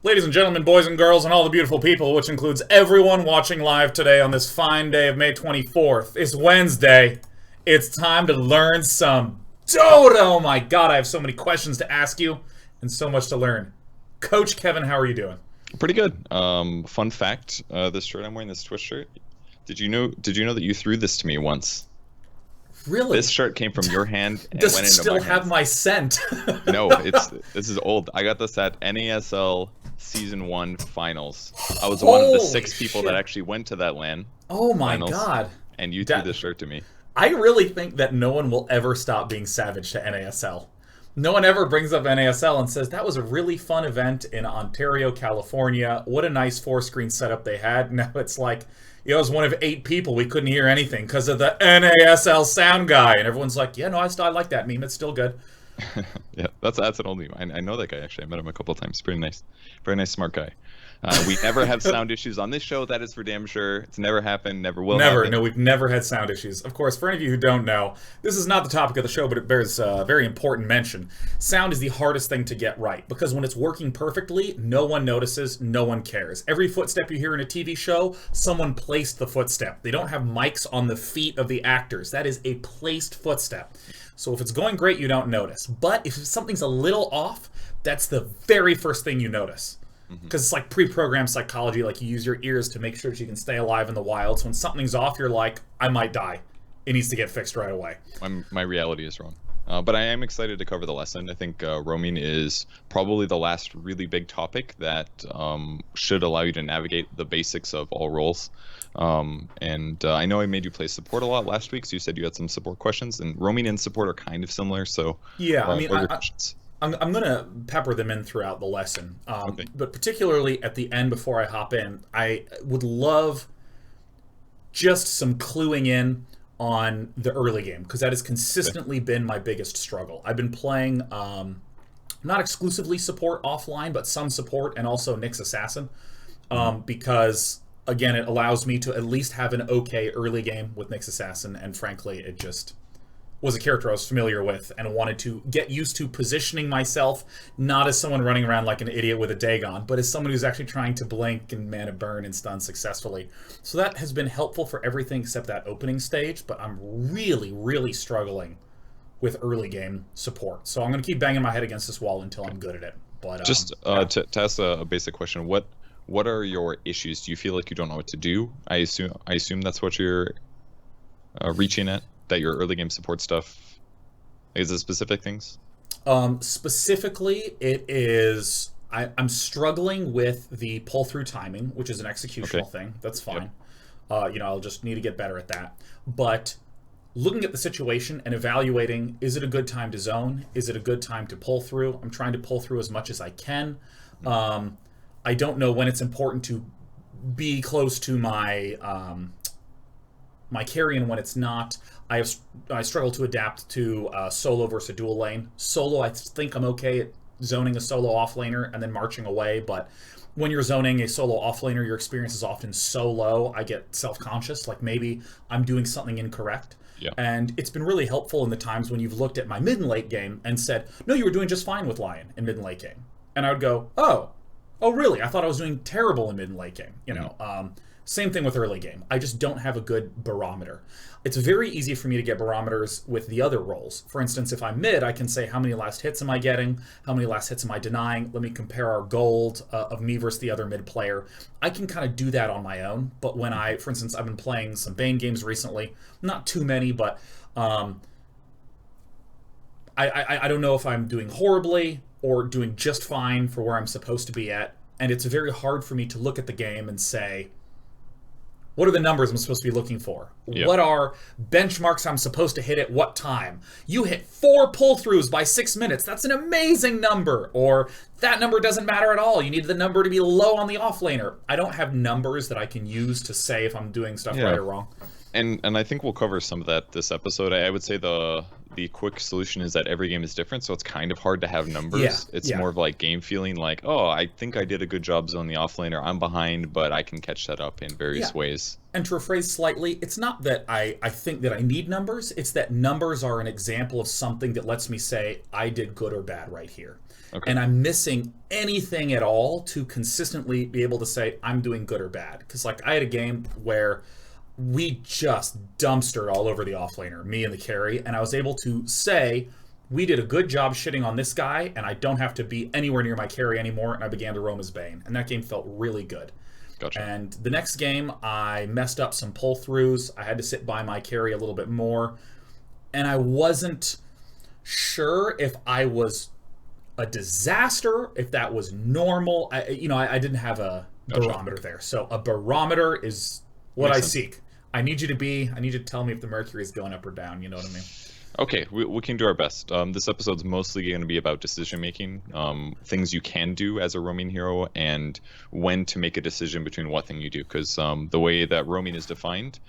Ladies and gentlemen, boys and girls, and all the beautiful people, which includes everyone watching live today on this fine day of May 24th. It's Wednesday. It's time to learn some Dota. Oh my god, I have so many questions to ask you and so much to learn. Coach Kevin, how are you doing? Pretty good. Fun fact: this shirt I'm wearing, this Twitch shirt. Did you know? Did you know that you threw this to me once? Really? This shirt came from your hand and Does went it into still my have hands. my scent? No, this is old. I got this at NASL Season 1 Finals. I was one of the Holy 6 people that shit. actually went to that LAN Oh my finals, god. and you threw That, this shirt to me. I really think that no one will ever stop being savage to NASL. No one ever brings up NASL and says, that was a really fun event in Ontario, California. What a nice four-screen setup they had. Now it's like, I was one of 8 people. We couldn't hear anything because of the NASL sound guy. And everyone's like, yeah, no, I like that meme. It's still good. Yeah, that's an old meme. I know that guy actually. I met him a couple of times. Pretty nice, very nice, smart guy. We never have sound issues on this show. That is for damn sure. It's never happened. Never will Never. happen. No, we've never had sound issues. Of course, for any of you who don't know, this is not the topic of the show, but it bears very important mention. Sound is the hardest thing to get right because when it's working perfectly, no one notices, no one cares. Every footstep you hear in a TV show, someone placed the footstep. They don't have mics on the feet of the actors. That is a placed footstep. So if it's going great, you don't notice. But if something's a little off, that's the very first thing you notice. Because it's like pre-programmed psychology, like you use your ears to make sure that you can stay alive in the wild. So when something's off, you're like, I might die. It needs to get fixed right away. My reality is wrong. But I am excited to cover the lesson. I think roaming is probably the last really big topic that should allow you to navigate the basics of all roles. I know I made you play support a lot last week, so you said you had some support questions, and roaming and support are kind of similar. So Yeah, I mean, what are your questions? I'm going to pepper them in throughout the lesson. Okay. But particularly at the end before I hop in, I would love just some cluing in on the early game because that has consistently been my biggest struggle. I've been playing not exclusively support offline, but some support and also Nyx Assassin because, again, it allows me to at least have an okay early game with Nyx Assassin, and frankly, it just was a character I was familiar with and wanted to get used to positioning myself, not as someone running around like an idiot with a Dagon, but as someone who's actually trying to blink and mana burn and stun successfully. So that has been helpful for everything except that opening stage, but I'm really, really struggling with early game support. So I'm going to keep banging my head against this wall until I'm good at it. But Just to ask a basic question, what are your issues? Do you feel like you don't know what to do? I assume that's what you're reaching at. That your early game support stuff, is it specific things? Specifically, it is I'm struggling with the pull through timing, which is an executional thing. That's fine. Yep. I'll just need to get better at that. But looking at the situation and evaluating, is it a good time to zone? Is it a good time to pull through? I'm trying to pull through as much as I can. I don't know when it's important to be close to my my carry and when it's not. I struggle to adapt to solo versus dual lane. Solo, I think I'm okay at zoning a solo offlaner and then marching away, but when you're zoning a solo offlaner, your experience is often so low, I get self-conscious, like maybe I'm doing something incorrect. Yeah. And it's been really helpful in the times when you've looked at my mid and late game and said, no, you were doing just fine with Lion in mid and late game. And I would go, oh really? I thought I was doing terrible in mid and late game. Same thing with early game. I just don't have a good barometer. It's very easy for me to get barometers with the other roles. For instance, if I'm mid, I can say how many last hits am I getting, how many last hits am I denying. Let me compare our gold of me versus the other mid player. I can kind of do that on my own. But when for instance, I've been playing some Bane games recently, not too many, but I don't know if I'm doing horribly or doing just fine for where I'm supposed to be at. And it's very hard for me to look at the game and say, what are the numbers I'm supposed to be looking for? Yep. What are benchmarks I'm supposed to hit at what time? You hit 4 pull-throughs by 6 minutes. That's an amazing number. Or that number doesn't matter at all. You need the number to be low on the offlaner. I don't have numbers that I can use to say if I'm doing stuff right or wrong. And I think we'll cover some of that this episode. I would say the quick solution is that every game is different, so it's kind of hard to have numbers. It's more of like game feeling, like, I think I did a good job zoning the offlaner. I'm behind, but I can catch that up in various ways. And to rephrase slightly, it's not that I think that I need numbers. It's that numbers are an example of something that lets me say I did good or bad right here. Okay. And I'm missing anything at all to consistently be able to say I'm doing good or bad. Because like I had a game where we just dumpstered all over the offlaner, me and the carry, and I was able to say we did a good job shitting on this guy, and I don't have to be anywhere near my carry anymore, and I began to roam as Bane. And that game felt really good. Gotcha. And the next game, I messed up some pull-throughs. I had to sit by my carry a little bit more. And I wasn't sure if I was a disaster, if that was normal. I didn't have a barometer there. So a barometer is what I seek. I need you to tell me if the mercury is going up or down. You know what I mean? Okay, we can do our best. This episode's mostly going to be about decision making, things you can do as a roaming hero, and when to make a decision between what thing you do. Because the way that roaming is defined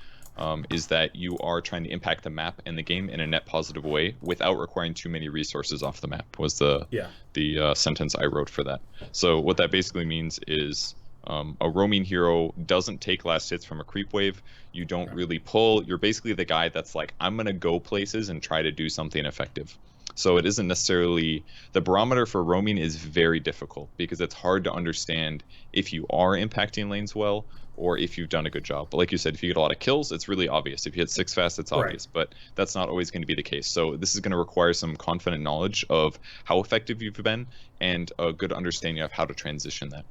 is that you are trying to impact the map and the game in a net positive way without requiring too many resources off the map. Was the sentence I wrote for that. So what that basically means is a roaming hero doesn't take last hits from a creep wave. You don't really pull. You're basically the guy that's like, I'm going to go places and try to do something effective. So it isn't necessarily... The barometer for roaming is very difficult because it's hard to understand if you are impacting lanes well or if you've done a good job. But like you said, if you get a lot of kills, it's really obvious. If you hit 6 fast, it's obvious. But that's not always going to be the case. So this is going to require some confident knowledge of how effective you've been and a good understanding of how to transition that.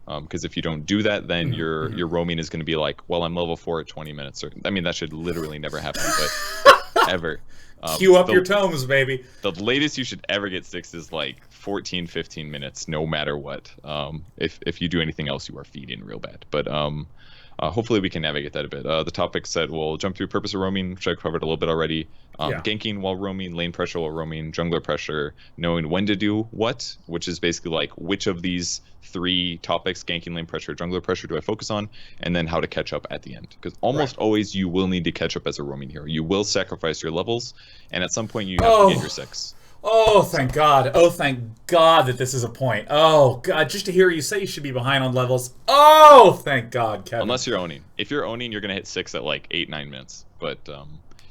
Because if you don't do that, then your roaming is going to be like, well, I'm level 4 at 20 minutes. Or, I mean, that should literally never happen, but ever. Queue up your tomes, baby. The latest you should ever get 6 is like 14, 15 minutes, no matter what. If you do anything else, you are feeding real bad. But hopefully we can navigate that a bit. The topic said we'll jump through purpose of roaming, which I covered a little bit already. Ganking while roaming, lane pressure while roaming, jungler pressure, knowing when to do what, which is basically like which of these 3 topics, ganking, lane pressure, jungler pressure, do I focus on, and then how to catch up at the end. Because almost always you will need to catch up as a roaming hero. You will sacrifice your levels, and at some point you have to get your 6. Oh, thank God. Oh, thank God that this is a point. Oh, God, just to hear you say you should be behind on levels. Oh, thank God, Kevin. Unless you're owning. If you're owning, you're going to hit 6 at like 8, 9 minutes. But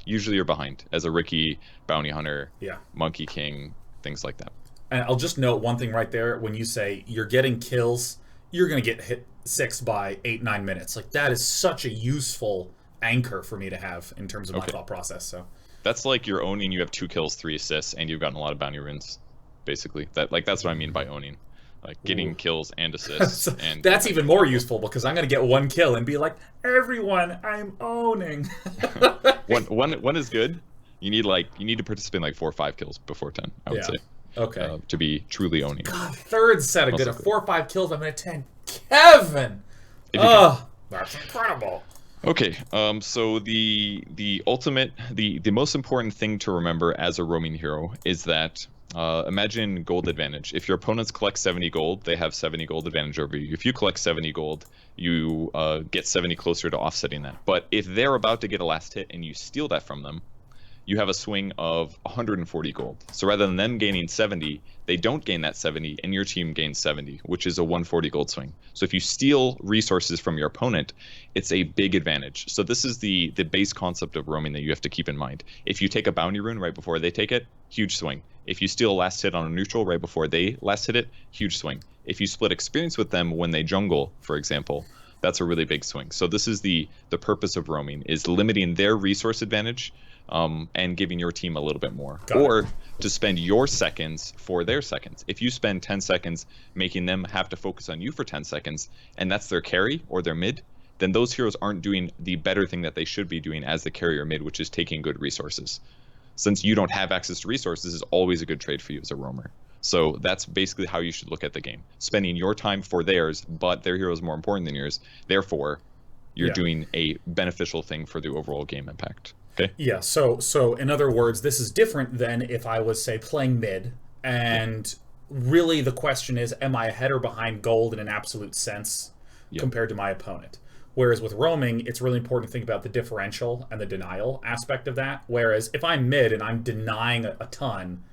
usually you're behind as a Riki, Bounty Hunter, Monkey King, things like that. And I'll just note one thing right there. When you say you're getting kills, you're going to get hit 6 by 8, 9 minutes. Like, that is such a useful anchor for me to have in terms of my thought process. So that's like you're owning, you have 2 kills, 3 assists, and you've gotten a lot of bounty runes, basically. That's what I mean by owning. Like getting kills and assists. And that's even more useful because I'm going to get 1 kill and be like, everyone, I'm owning. one is good. You need to participate in like 4 or 5 kills before 10, I would say. Okay. To be truly owning. God, third set of good. At 4 or 5 kills, I'm at 10. Kevin! Oh, that's incredible. Okay, so the ultimate, the most important thing to remember as a roaming hero is that imagine gold advantage. If your opponents collect 70 gold, they have 70 gold advantage over you. If you collect 70 gold, you get 70 closer to offsetting that. But if they're about to get a last hit and you steal that from them, you have a swing of 140 gold. So rather than them gaining 70, they don't gain that 70, and your team gains 70, which is a 140 gold swing. So if you steal resources from your opponent, it's a big advantage. So this is the base concept of roaming that you have to keep in mind. If you take a bounty rune right before they take it, huge swing. If you steal a last hit on a neutral right before they last hit it, huge swing. If you split experience with them when they jungle, for example, that's a really big swing. So this is the purpose of roaming, is limiting their resource advantage and giving your team a little bit more. Or to spend your seconds for their seconds. If you spend 10 seconds making them have to focus on you for 10 seconds, and that's their carry or their mid, then those heroes aren't doing the better thing that they should be doing as the carry or mid, which is taking good resources. Since you don't have access to resources, is always a good trade for you as a roamer. So that's basically how you should look at the game. Spending your time for theirs, but their hero is more important than yours. Therefore, you're doing a beneficial thing for the overall game impact. Okay. Yeah. So in other words, this is different than if I was, say, playing mid, and really the question is, am I ahead or behind gold in an absolute sense compared to my opponent? Whereas with roaming, it's really important to think about the differential and the denial aspect of that. Whereas if I'm mid and I'm denying a ton,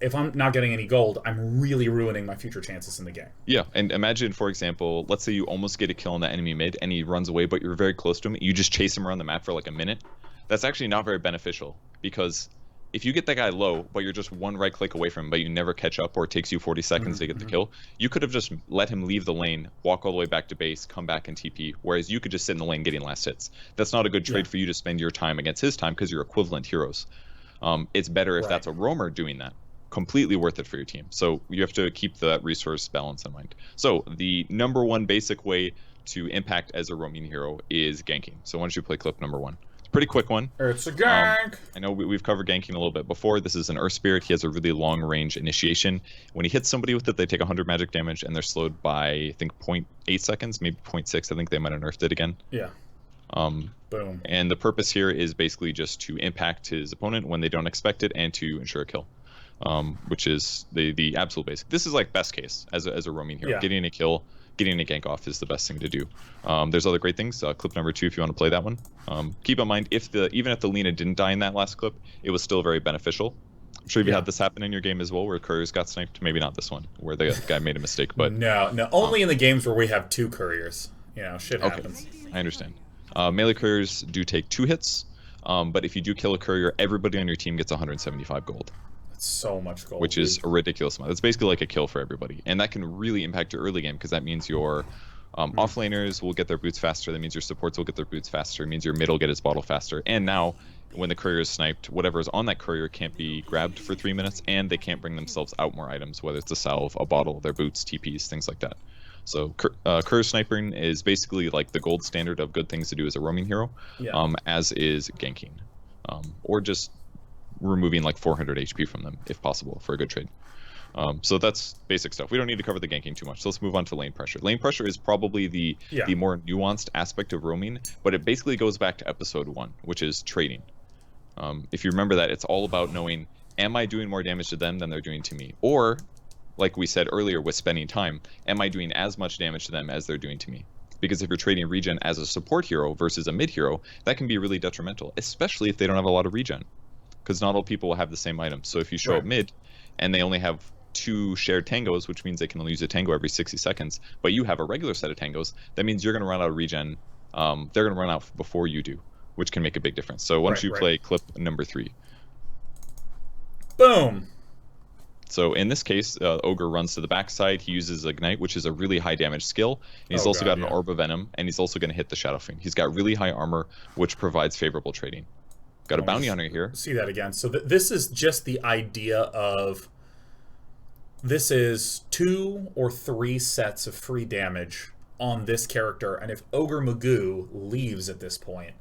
if I'm not getting any gold, I'm really ruining my future chances in the game. Yeah, and imagine, for example, let's say you almost get a kill on the enemy mid and he runs away, but you're very close to him. You just chase him around the map for like a minute. That's actually not very beneficial, because if you get that guy low, but you're just one right click away from him, but you never catch up, or it takes you 40 seconds to get the kill, you could have just let him leave the lane, walk all the way back to base, come back and TP, whereas you could just sit in the lane getting last hits. That's not a good trade for you to spend your time against his time, because you're equivalent heroes. It's better if that's a roamer doing that. Completely worth it for your team. So you have to keep that resource balance in mind. So the number one basic way to impact as a roaming hero is ganking. So why don't you play clip number 1? Pretty quick one. It's a gank. I know we've covered ganking a little bit before. This is an Earth Spirit. He has a really long range initiation. When he hits somebody with it, they take 100 magic damage, and they're slowed by, I think, 0.8 seconds, maybe 0.6. I think they might have nerfed it again. Yeah. Boom. And the purpose here is basically just to impact his opponent when they don't expect it, and to ensure a kill, which is the absolute basic. This is like best case as a roaming hero. Getting a kill, getting a gank off is the best thing to do. There's other great things. Clip number 2, if you want to play that one. Keep in mind, even if the Lina didn't die in that last clip, it was still very beneficial. I'm sure you had this happen in your game as well, where couriers got sniped. Maybe not this one, where the guy made a mistake. But no, only in the games where we have 2 couriers. Shit happens. I understand. Melee couriers do take 2 hits, but if you do kill a courier, everybody on your team gets 175 gold. So much gold, which is a ridiculous amount. That's basically like a kill for everybody, and that can really impact your early game, because that means your offlaners will get their boots faster. That means your supports will get their boots faster. It means your mid will get his bottle faster. And now, when the courier is sniped, whatever is on that courier can't be grabbed for 3 minutes, and they can't bring themselves out more items, whether it's a salve, a bottle, their boots, TPs, things like that. So courier sniping is basically like the gold standard of good things to do as a roaming hero, as is ganking, or just removing like 400 HP from them if possible for a good trade. So that's basic stuff. We don't need to cover the ganking too much. So let's move on to lane pressure. Lane pressure is probably the more nuanced aspect of roaming, but it basically goes back to episode 1, which is trading. If you remember that, it's all about knowing, am I doing more damage to them than they're doing to me? Or, like we said earlier with spending time, am I doing as much damage to them as they're doing to me? Because if you're trading regen as a support hero versus a mid hero, that can be really detrimental, especially if they don't have a lot of regen, because not all people will have the same items. So if you show up mid and they only have 2 shared tangos, which means they can only use a tango every 60 seconds, but you have a regular set of tangos, that means you're going to run out of regen. They're going to run out before you do, which can make a big difference. So why don't you play clip number 3? Boom. So in this case, Ogre runs to the backside. He uses Ignite, which is a really high damage skill. And he's also got an Orb of Venom, and he's also going to hit the Shadow Fiend. He's got really high armor, which provides favorable trading. Got a bounty hunter here. See that again. So this is just the idea of, this is 2 or 3 sets of free damage on this character, and if Ogre Magoo leaves at this point,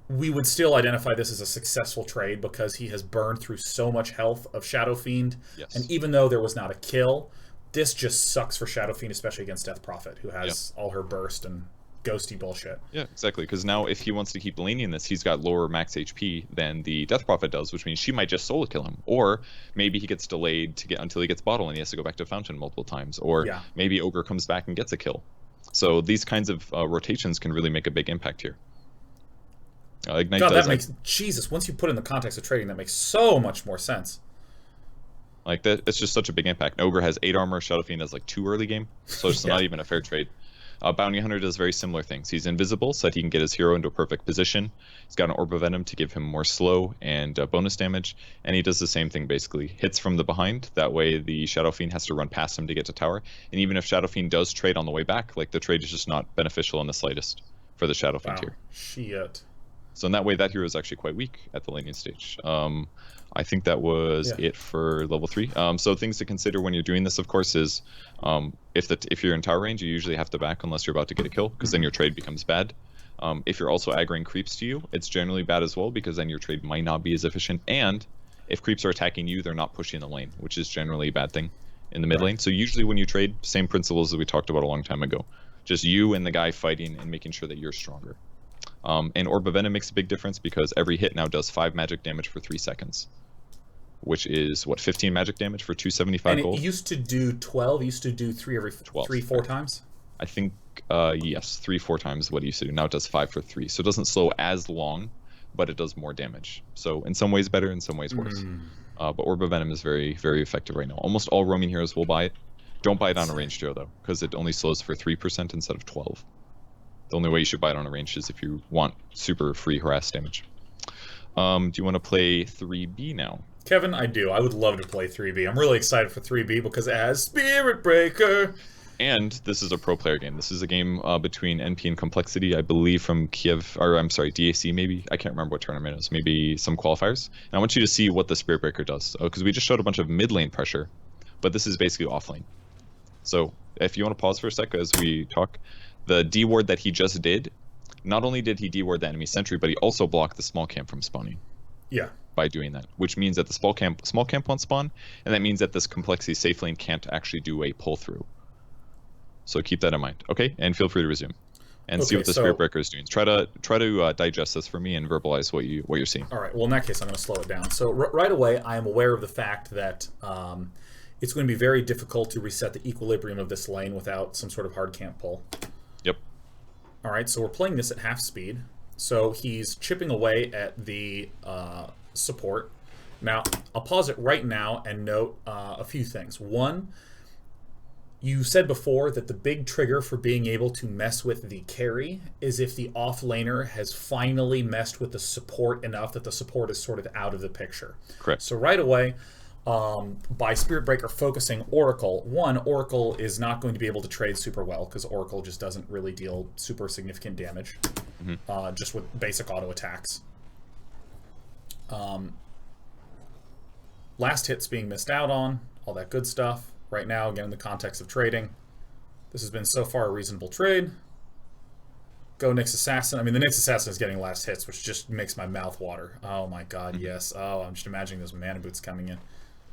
we would still identify this as a successful trade, because he has burned through so much health of Shadow Fiend. And even though there was not a kill, this just sucks for Shadow Fiend, especially against Death Prophet, who has all her burst and ghosty bullshit. Yeah, exactly. Because now if he wants to keep laning this, he's got lower max HP than the Death Prophet does, which means she might just solo kill him. Or maybe he gets delayed to get until he gets bottle and he has to go back to Fountain multiple times. Or maybe Ogre comes back and gets a kill. So these kinds of rotations can really make a big impact here. Ignite God, that makes Jesus. Once you put in the context of trading, that makes so much more sense. Like that, it's just such a big impact. Ogre has 8 armor. Shadow Fiend has like 2 early game, so it's not even a fair trade. Bounty Hunter does very similar things. He's invisible, so that he can get his hero into a perfect position. He's got an Orb of Venom to give him more slow and bonus damage, and he does the same thing basically. Hits from the behind. That way, the Shadow Fiend has to run past him to get to tower. And even if Shadow Fiend does trade on the way back, like the trade is just not beneficial in the slightest for the Shadow Fiend here. Shit. So in that way, that hero is actually quite weak at the laning stage. I think that was it for level 3. So things to consider when you're doing this, of course, is if you're in tower range, you usually have to back unless you're about to get a kill, because then your trade becomes bad. If you're also aggroing creeps to you, it's generally bad as well, because then your trade might not be as efficient. And if creeps are attacking you, they're not pushing the lane, which is generally a bad thing in the mid lane. So usually when you trade, same principles that we talked about a long time ago. Just you and the guy fighting and making sure that you're stronger. And Orb of Venom makes a big difference, because every hit now does 5 magic damage for 3 seconds, which is, what, 15 magic damage for 275 gold? And it used to do 12, it used to do 3 every 4 times? I think, yes, 3-4 times what it used to do. Now it does 5 for 3, so it doesn't slow as long, but it does more damage. So in some ways better, in some ways worse. But Orb of Venom is very, very effective right now. Almost all roaming heroes will buy it. Don't buy it on a ranged hero, though, because it only slows for 3% instead of 12. The only way you should buy it on a range is if you want super free harass damage. Do you want to play 3B now? Kevin, I do. I would love to play 3B. I'm really excited for 3B because it has Spirit Breaker. And this is a pro player game. This is a game between NP and Complexity, I believe, from Kiev, or I'm sorry, DAC maybe. I can't remember what tournament it is. Maybe some qualifiers. And I want you to see what the Spirit Breaker does, because we just showed a bunch of mid lane pressure, but this is basically off lane. So if you want to pause for a sec as we talk, the D-ward that he just did, not only did he D-ward the enemy sentry, but he also blocked the small camp from spawning. Yeah. By doing that, which means that the small camp won't spawn, and that means that this Complexity safe lane can't actually do a pull through. So keep that in mind, okay? And feel free to resume and see what the Spirit Breaker is doing. Try to digest this for me and verbalize what you're seeing. All right. Well, in that case, I'm going to slow it down. So right away, I am aware of the fact that it's going to be very difficult to reset the equilibrium of this lane without some sort of hard camp pull. Yep. All right. So we're playing this at half speed. So he's chipping away at the support. Now, I'll pause it right now and note a few things. One, you said before that the big trigger for being able to mess with the carry is if the offlaner has finally messed with the support enough that the support is sort of out of the picture. Correct. So right away, by Spirit Breaker focusing Oracle, one, Oracle is not going to be able to trade super well because Oracle just doesn't really deal super significant damage, just with basic auto attacks. Last hits being missed out on, all that good stuff. Right now, again, in the context of trading, this has been so far a reasonable trade. Go Nyx Assassin. I mean, the Nyx Assassin is getting last hits, which just makes my mouth water. Oh my god, yes. Oh, I'm just imagining those mana boots coming in.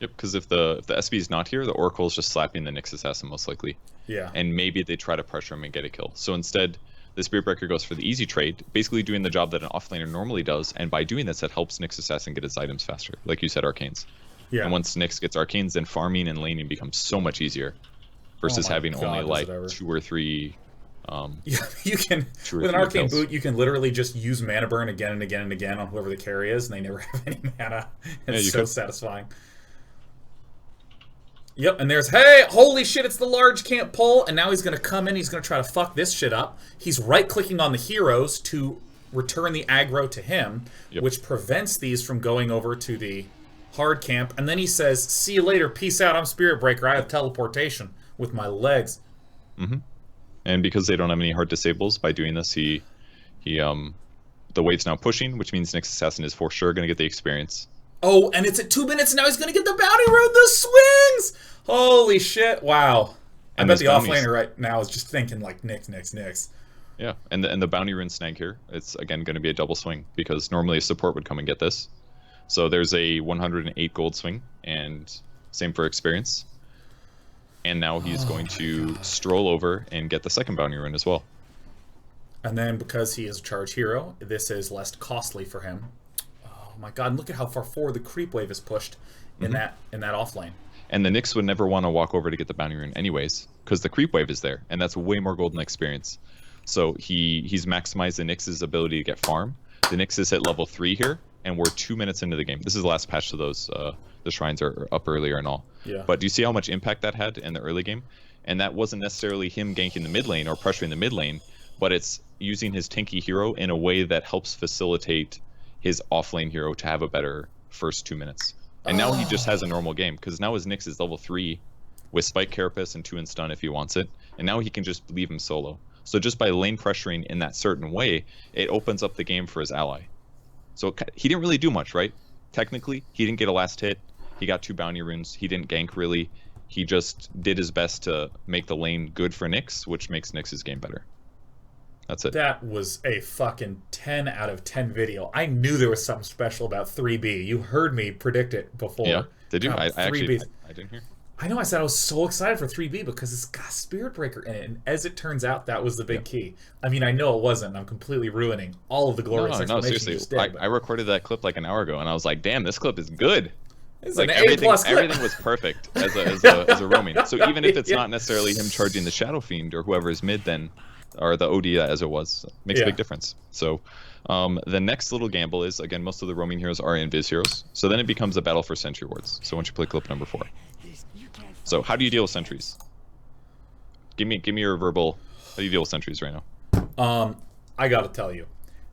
Yep, because if the SB is not here, the Oracle is just slapping the Nyx Assassin most likely. Yeah. And maybe they try to pressure him and get a kill. So instead, the Spirit Breaker goes for the easy trade, basically doing the job that an offlaner normally does, and by doing this, it helps Nyx Assassin get its items faster. Like you said, Arcanes. Yeah. And once Nyx gets Arcanes, then farming and laning becomes so much easier versus having only like 2 or 3. Yeah, you can with an Arcane Boot, you can literally just use mana burn again and again and again on whoever the carry is, and they never have any mana. It's so satisfying. Yep, and there's, hey, holy shit, it's the large can't pull, and now he's going to come in, he's going to try to fuck this shit up. He's right-clicking on the heroes to return the aggro to him, which prevents these from going over to the hard camp, and then he says, see you later, peace out, I'm Spirit Breaker, I have teleportation with my legs. And because they don't have any hard disables, by doing this, the wave's now pushing, which means Nyx Assassin is for sure going to get the experience. Oh, and it's at 2 minutes, and now he's going to get the bounty rune, the swings! Holy shit, wow. I bet the offlaner right now is just thinking like, Nyx. Yeah, and the bounty rune snag here, it's again going to be a double swing, because normally a support would come and get this. So there's a 108 gold swing, and same for experience. And now he's going to stroll over and get the second bounty rune as well. And then because he is a charge hero, this is less costly for him. Oh my god, and look at how far forward the creep wave is pushed in that off lane. And the Nyx would never want to walk over to get the bounty rune anyways, because the creep wave is there, and that's way more golden experience. So he's maximized the Nyx's ability to get farm. The Nyx is at level 3 here, and we're 2 minutes into the game. This is the last patch, so those the shrines are up earlier and all. Yeah. But do you see how much impact that had in the early game? And that wasn't necessarily him ganking the mid lane or pressuring the mid lane, but it's using his tanky hero in a way that helps facilitate his offlane hero to have a better first 2 minutes. And now he just has a normal game, because now his Nyx is level 3 with Spike Carapace and 2 in stun if he wants it, and now he can just leave him solo. So just by lane pressuring in that certain way, it opens up the game for his ally. So he didn't really do much, right? Technically, he didn't get a last hit. He got 2 bounty runes. He didn't gank really. He just did his best to make the lane good for Nyx, which makes Nyx's game better. That's it. That was a fucking 10 out of 10 video. I knew there was something special about 3B. You heard me predict it before. Yeah, did you? I actually I didn't hear. I know, I said I was so excited for 3B because it's got Spirit Breaker in it, and as it turns out, that was the big key. I mean, I know it wasn't. I'm completely ruining all of the glorious explanations. No, seriously. I recorded that clip like an hour ago, and I was like, damn, this clip is good. It's like an A+ clip. Everything was perfect as a roaming. So even if it's not necessarily him charging the Shadow Fiend or whoever is mid, then or the OD as it was, makes a Yeah. big difference. So the next little gamble is, again, most of the roaming heroes are invis heroes. So then it becomes a battle for sentry wards. So once you play clip number 4. So how do you deal with sentries? Give me your verbal. How do you deal with sentries right now? I gotta tell you,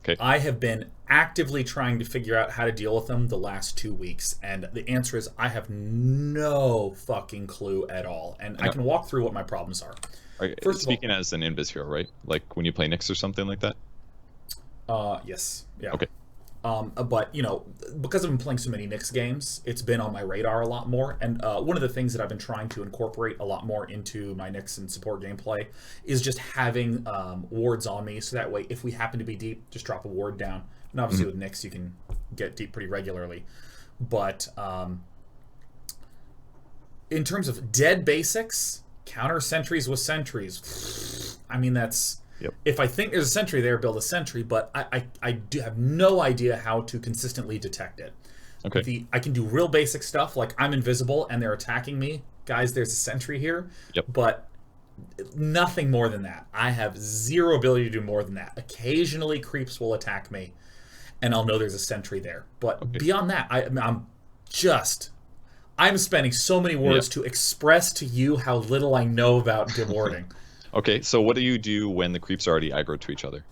Okay. I have been actively trying to figure out how to deal with them the last 2 weeks, and the answer is I have no fucking clue at all. And I can walk through what my problems are. First Speaking as an invis hero, right? Like when you play Nyx or something like that? Yes, yeah. Okay. But, you know, because I've been playing so many Nyx games, it's been on my radar a lot more. And one of the things that I've been trying to incorporate a lot more into my Nyx and support gameplay is just having wards on me. So that way, if we happen to be deep, just drop a ward down. And obviously with Nyx, you can get deep pretty regularly. But in terms of dead basics, counter sentries with sentries, I mean, that's... Yep. If I think there's a sentry there, build a sentry, but I do have no idea how to consistently detect it. Okay. I can do real basic stuff, like I'm invisible and they're attacking me. Guys, there's a sentry here. Yep. But nothing more than that. I have zero ability to do more than that. Occasionally, creeps will attack me, and I'll know there's a sentry there. But beyond that, I'm spending so many words to express to you how little I know about dewarding. Okay, so what do you do when the creeps are already aggroed to each other?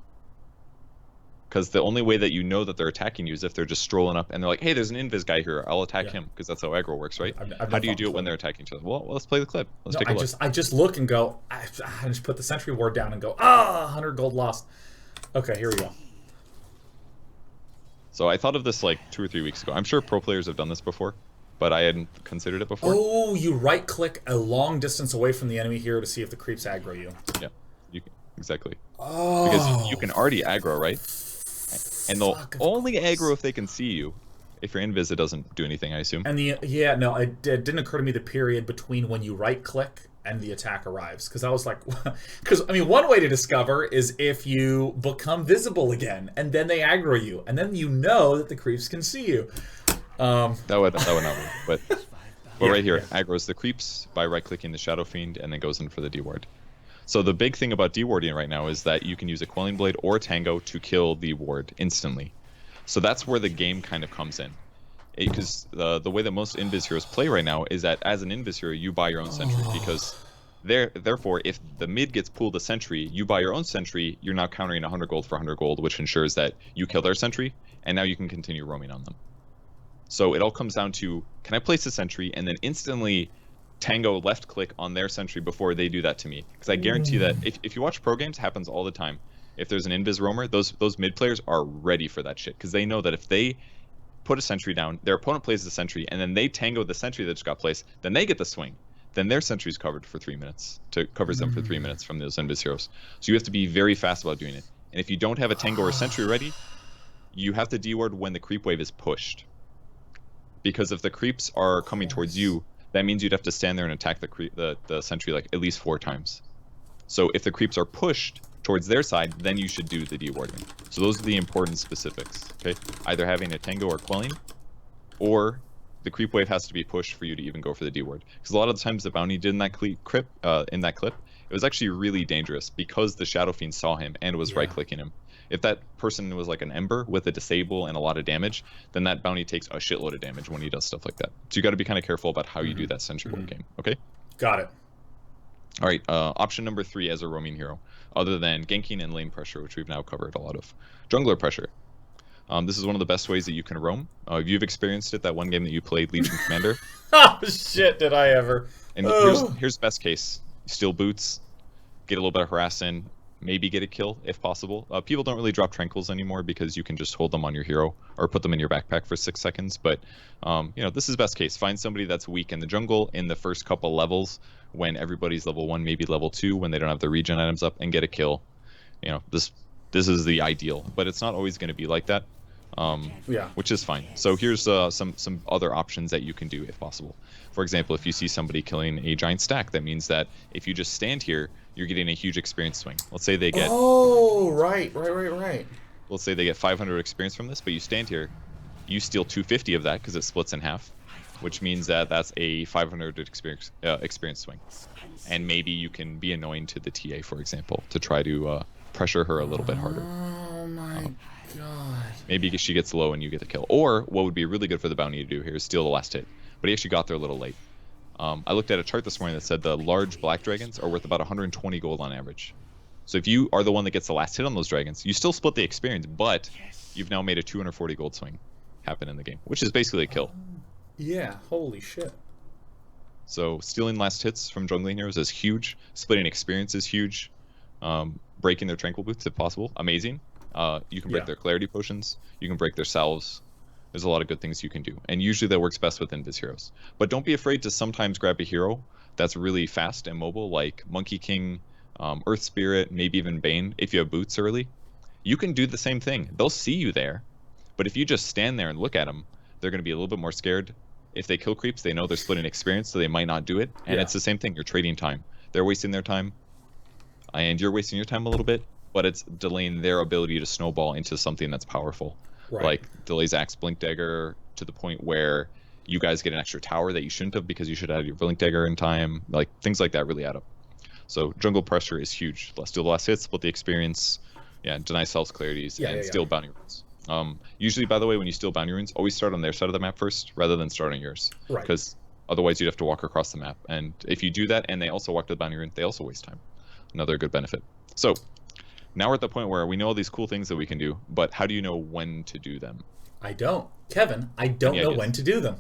Because the only way that you know that they're attacking you is if they're just strolling up and they're like, hey, there's an invis guy here, I'll attack him, because that's how aggro works, right? How do you do it when they're attacking each other? Well, let's play the clip. Let's take a look. I just look and go, I just put the sentry ward down and go, 100 gold lost. Okay, here we go. So I thought of this like 2 or 3 weeks ago. I'm sure pro players have done this before, but I hadn't considered it before. Oh, you right click a long distance away from the enemy hero to see if the creeps aggro you. Yeah, exactly. Oh. Because you can already aggro, right? And they'll only aggro if they can see you. If you're invis, it doesn't do anything, I assume. And it didn't occur to me the period between when you right click and the attack arrives, because I was like, because I mean, one way to discover is if you become visible again, and then they aggro you, and then you know that the creeps can see you. That would not work, but right here, aggroes the creeps by right-clicking the Shadow Fiend and then goes in for the D-ward. So the big thing about D-warding right now is that you can use a Quelling Blade or a Tango to kill the ward instantly. So that's where the game kind of comes in. Because the way that most invis heroes play right now is that as an invis hero, you buy your own sentry, because therefore, if the mid gets pulled a sentry, you buy your own sentry, you're now countering 100 gold for 100 gold, which ensures that you kill their sentry, and now you can continue roaming on them. So it all comes down to, can I place a sentry and then instantly tango left click on their sentry before they do that to me? Because I guarantee that if you watch pro games, it happens all the time. If there's an invis roamer, those mid players are ready for that shit, because they know that if they put a sentry down, their opponent plays the sentry, and then they tango the sentry that just got placed, then they get the swing. Then their sentry's covered for 3 minutes. Covers them for 3 minutes from those invis heroes. So you have to be very fast about doing it. And if you don't have a tango or sentry ready, you have to D-ward when the creep wave is pushed. Because if the creeps are coming towards you, that means you'd have to stand there and attack the sentry like at least 4 times. So if the creeps are pushed towards their side, then you should do the D-warding. So those are the important specifics, okay? Either having a tango or quelling, or the creep wave has to be pushed for you to even go for the D-ward. Because a lot of the times the bounty did in that clip, it was actually really dangerous because the Shadow Fiend saw him and was right-clicking him. If that person was like an Ember with a disable and a lot of damage, then that bounty takes a shitload of damage when he does stuff like that. So you got to be kind of careful about how you do that sentry ward game, okay? Got it. All right, option number 3 as a roaming hero, other than ganking and lane pressure, which we've now covered a lot of. Jungler pressure. This is one of the best ways that you can roam. You've experienced it that one game that you played, Legion Commander. Oh shit, did I ever. And here's best case. You steal boots, get a little bit of harass in, maybe get a kill if possible. People don't really drop tranquils anymore because you can just hold them on your hero or put them in your backpack for 6 seconds. But this is best case. Find somebody that's weak in the jungle in the first couple levels when everybody's level 1, maybe level 2, when they don't have the regen items up, and get a kill. This is the ideal, but it's not always going to be like that. Which is fine. So here's some other options that you can do if possible. For example, if you see somebody killing a giant stack, that means that if you just stand here, you're getting a huge experience swing. Let's say they get... Oh, right. Let's say they get 500 experience from this, but you stand here, you steal 250 of that because it splits in half. which means that that's a 500 experience swing. And maybe you can be annoying to the TA, for example, to try to pressure her a little bit harder. Oh my god. Maybe she gets low and you get the kill. Or what would be really good for the bounty to do here is steal the last hit. But he actually got there a little late. I looked at a chart this morning that said the large black dragons are worth about 120 gold on average. So if you are the one that gets the last hit on those dragons, you still split the experience, but you've now made a 240 gold swing happen in the game, which is basically a kill. Yeah, holy shit. So stealing last hits from jungling heroes is huge. Splitting experience is huge. Breaking their tranquil boots if possible, amazing. You can break their clarity potions. You can break their salves. There's a lot of good things you can do, and usually that works best with invis heroes. But don't be afraid to sometimes grab a hero that's really fast and mobile, like Monkey King, Earth Spirit, maybe even Bane. If you have boots early, you can do the same thing. They'll see you there, but if you just stand there and look at them, they're going to be a little bit more scared. If they kill creeps, they know they're splitting experience, so they might not do it. And it's the same thing. You're trading time. They're wasting their time, and you're wasting your time a little bit, but it's delaying their ability to snowball into something that's powerful. Right. Like delays Axe Blink Dagger to the point where you guys get an extra tower that you shouldn't have because you should have had your Blink Dagger in time. Like things like that really add up. So jungle pressure is huge. Let's do the last hit, split the experience, deny selves clarities, and steal bounty runes. Usually, by the way, when you steal bounty runes, always start on their side of the map first rather than start on yours. Right. Because otherwise you'd have to walk across the map. And if you do that and they also walk to the bounty rune, they also waste time. Another good benefit. So now we're at the point where we know all these cool things that we can do, but how do you know when to do them? I don't. Kevin, I don't know when to do them.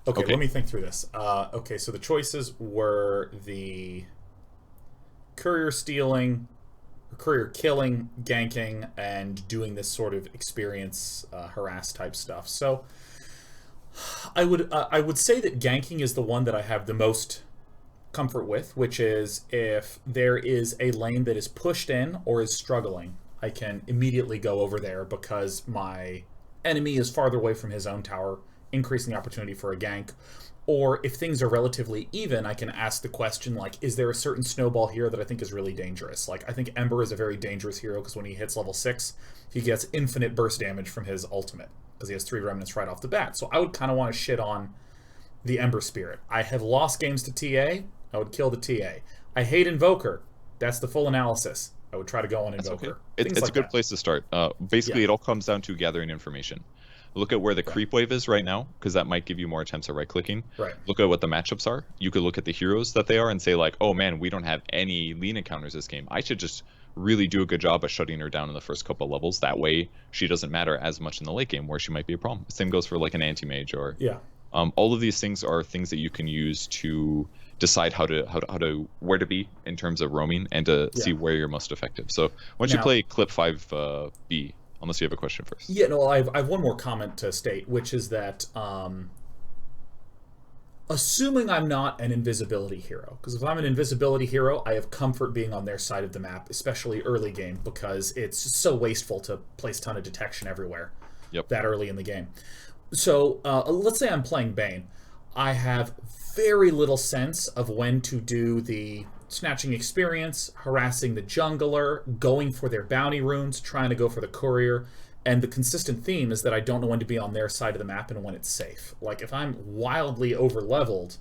Okay, let me think through this. Okay, so the choices were the courier stealing, courier killing, ganking, and doing this sort of experience harass type stuff. So I would say that ganking is the one that I have the most comfort with, which is if there is a lane that is pushed in or is struggling, I can immediately go over there because my enemy is farther away from his own tower, increasing the opportunity for a gank. Or if things are relatively even, I can ask the question, like, is there a certain snowball here that I think is really dangerous? Like, I think Ember is a very dangerous hero because when he hits level 6, he gets infinite burst damage from his ultimate because he has 3 remnants right off the bat. So I would kind of want to shit on the Ember Spirit. I have lost games to TA. I would kill the TA. I hate Invoker. That's the full analysis. I would try to go on Invoker. Okay. It's like a good place to start. Basically, it all comes down to gathering information. Look at where the creep wave is right now, because that might give you more attempts at right-clicking. Right. Look at what the matchups are. You could look at the heroes that they are and say, like, oh man, we don't have any lean encounters this game. I should just really do a good job of shutting her down in the first couple of levels. That way, she doesn't matter as much in the late game where she might be a problem. Same goes for like an anti-mage or... Yeah. All of these things are things that you can use to decide where to be in terms of roaming and to see where you're most effective. So why don't you play clip 5B, unless you have a question first. Yeah, no, I have one more comment to state, which is that assuming I'm not an invisibility hero, because if I'm an invisibility hero, I have comfort being on their side of the map, especially early game, because it's just so wasteful to place a ton of detection everywhere that early in the game. So let's say I'm playing Bane. I have very little sense of when to do the snatching experience, harassing the jungler, going for their bounty runes, trying to go for the courier, and the consistent theme is that I don't know when to be on their side of the map and when it's safe. Like, if I'm wildly over-leveled,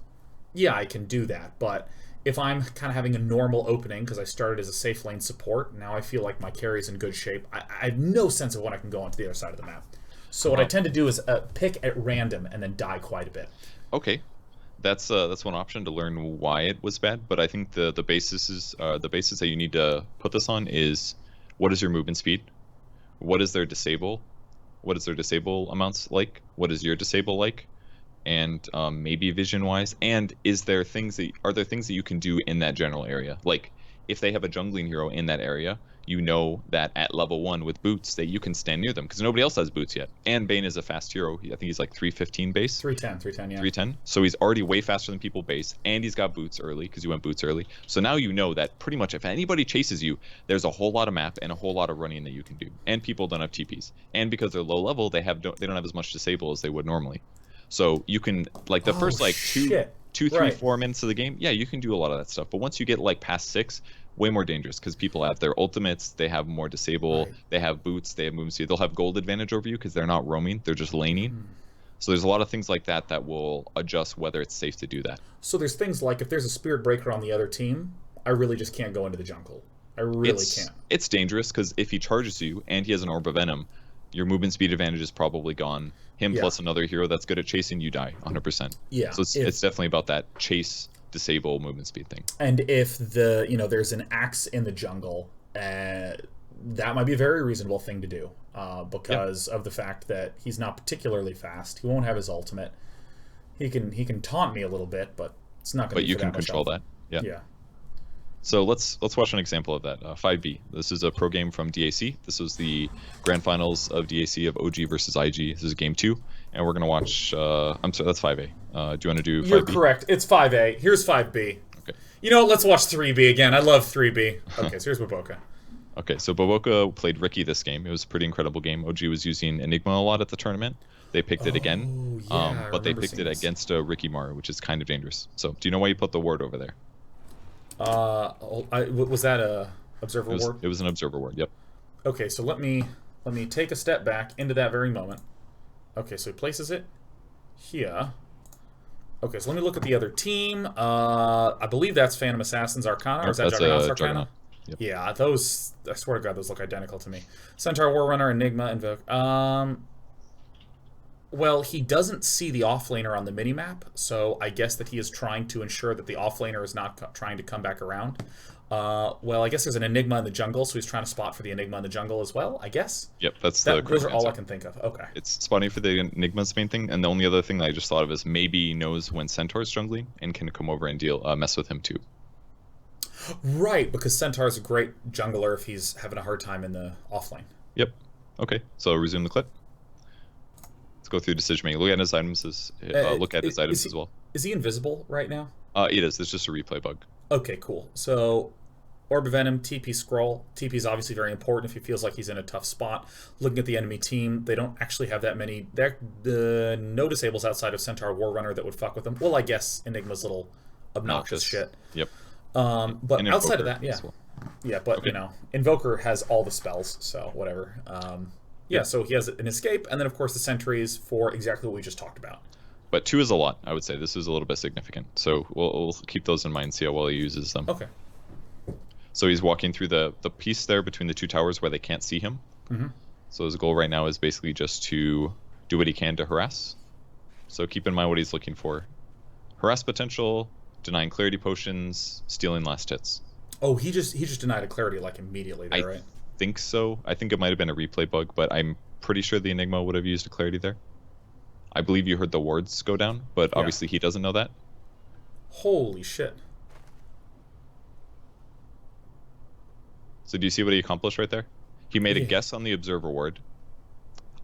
yeah, I can do that, but if I'm kind of having a normal opening, because I started as a safe lane support, now I feel like my carry's in good shape, I have no sense of when I can go onto the other side of the map. So what I tend to do is pick at random and then die quite a bit. Okay. That's one option to learn why it was bad, but I think the basis that you need to put this on is what is your movement speed, what is their disable, what is their disable amounts like, what is your disable like, and maybe vision wise, and are there things that you can do in that general area, like if they have a jungling hero in that area, you know that at level 1 with boots that you can stand near them because nobody else has boots yet. And Bane is a fast hero. I think he's like 315 base. 310, yeah. 310. So he's already way faster than people base, and he's got boots early because you went boots early. So now you know that pretty much if anybody chases you, there's a whole lot of map and a whole lot of running that you can do. And people don't have TPs. And because they're low level, they don't have as much disable as they would normally. So you can like the first like 2, 3, 4 minutes of the game, yeah, you can do a lot of that stuff. But once you get like past 6, way more dangerous because people have their ultimates, they have more disable, they have boots, they have movement speed, they'll have gold advantage over you because they're not roaming, they're just laning. So there's a lot of things like that that will adjust whether it's safe to do that. So there's things like if there's a Spirit Breaker on the other team, I really just can't go into the jungle. I really can't. It's dangerous because if he charges you and he has an Orb of Venom, your movement speed advantage is probably gone. Him plus another hero that's good at chasing, you die 100%. Yeah. So it's definitely about that chase, disable movement speed thing. And if there's an axe in the jungle, that might be a very reasonable thing to do because of the fact that he's not particularly fast. He won't have his ultimate. He can taunt me a little bit, but it's not going to. But you can control that. Yeah. Yeah. So let's watch an example of that. 5B. This is a pro game from DAC. This was the grand finals of DAC of OG versus IG. This is game 2, and we're gonna watch. I'm sorry, that's 5A. Do you want to do 5B? You're correct. It's 5A. Here's 5B. Okay. You know what? Let's watch 3B again. I love 3B. Okay, so here's Baboka. Okay, so Baboka played Ricky this game. It was a pretty incredible game. OG was using Enigma a lot at the tournament. They picked it again, but they picked it against Ricky Mara, which is kind of dangerous. So, do you know why you put the ward over there? Was that a observer ward? It was an observer ward. Yep. Okay, so let me take a step back into that very moment. Okay, so he places it here. Okay, so let me look at the other team. I believe that's Phantom Assassin's Arcana, or is that Juggernaut's Arcana? Juggernaut. Yep. Yeah, those, I swear to God, those look identical to me. Centaur, War Runner, Enigma, Invoke. Well, he doesn't see the offlaner on the minimap, so I guess that he is trying to ensure that the offlaner is not trying to come back around. Well, I guess there's an Enigma in the jungle, so he's trying to spot for the Enigma in the jungle as well, I guess? Yep, those are all I can think of. Okay. It's spotting for the Enigma's main thing, and the only other thing that I just thought of is maybe he knows when Centaur's jungling and can come over and mess with him too. Right, because Centaur's a great jungler if he's having a hard time in the offlane. Yep. Okay, so resume the clip. Let's go through decision making. Look at his items as well. Is he invisible right now? It is. It's just a replay bug. Okay, cool. So, Orb of Venom, TP Scroll. TP is obviously very important if he feels like he's in a tough spot. Looking at the enemy team, they don't actually have that many. The no disables outside of Centaur War Runner that would fuck with them. Well, I guess Enigma's little obnoxious shit. Yep. But outside of that, yeah. Well. Yeah, but, okay. Invoker has all the spells, so whatever. So he has an escape, and then, of course, the sentries for exactly what we just talked about. But 2 is a lot, I would say. This is a little bit significant. So we'll keep those in mind, see how well he uses them. Okay. So he's walking through the piece there between the 2 towers where they can't see him. Mm-hmm. So his goal right now is basically just to do what he can to harass. So keep in mind what he's looking for. Harass potential, denying clarity potions, stealing last hits. Oh, he just denied a clarity like immediately there, right? I think so. I think it might have been a replay bug, but I'm pretty sure the Enigma would have used a clarity there. I believe you heard the wards go down, but obviously he doesn't know that. Holy shit. So do you see what he accomplished right there? He made a guess on the observer ward.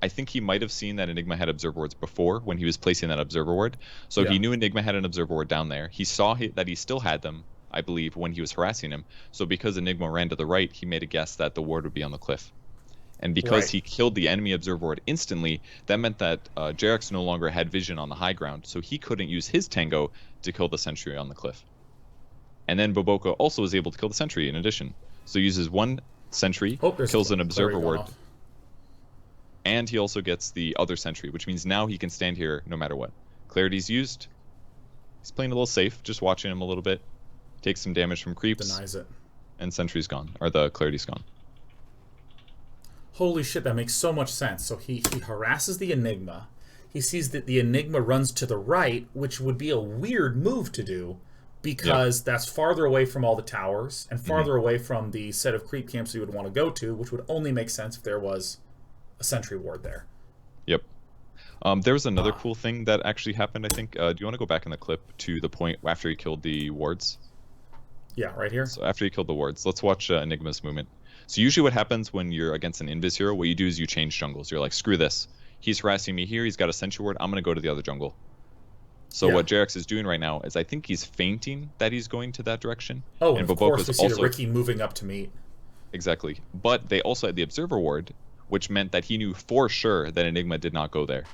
I think he might have seen that Enigma had observer wards before when he was placing that observer ward. So he knew Enigma had an observer ward down there. He saw that he still had them, I believe, when he was harassing him. So because Enigma ran to the right, he made a guess that the ward would be on the cliff. And because he killed the enemy observer ward instantly, that meant that Jerax no longer had vision on the high ground, so he couldn't use his Tango to kill the sentry on the cliff. And then Baboka also was able to kill the sentry in addition. So he uses 1 sentry, kills an observer ward, and he also gets the other sentry, which means now he can stand here no matter what. Clarity's used. He's playing a little safe, just watching him a little bit. Takes some damage from creeps. Denies it. And sentry's gone, or the clarity's gone. Holy shit, that makes so much sense. So he harasses the Enigma. He sees that the Enigma runs to the right, which would be a weird move to do because that's farther away from all the towers and farther away from the set of creep camps you would want to go to, which would only make sense if there was a sentry ward there. Yep. There was another cool thing that actually happened, I think. Do you want to go back in the clip to the point after he killed the wards? Yeah, right here. So after he killed the wards, let's watch Enigma's movement. So usually what happens when you're against an invis hero, what you do is you change jungles. You're like, screw this. He's harassing me here. He's got a sentry ward. I'm going to go to the other jungle. So what Jerax is doing right now is I think he's feinting that he's going to that direction. Oh, and of course we see the Ricky moving up to meet. Exactly. But they also had the observer ward, which meant that he knew for sure that Enigma did not go there.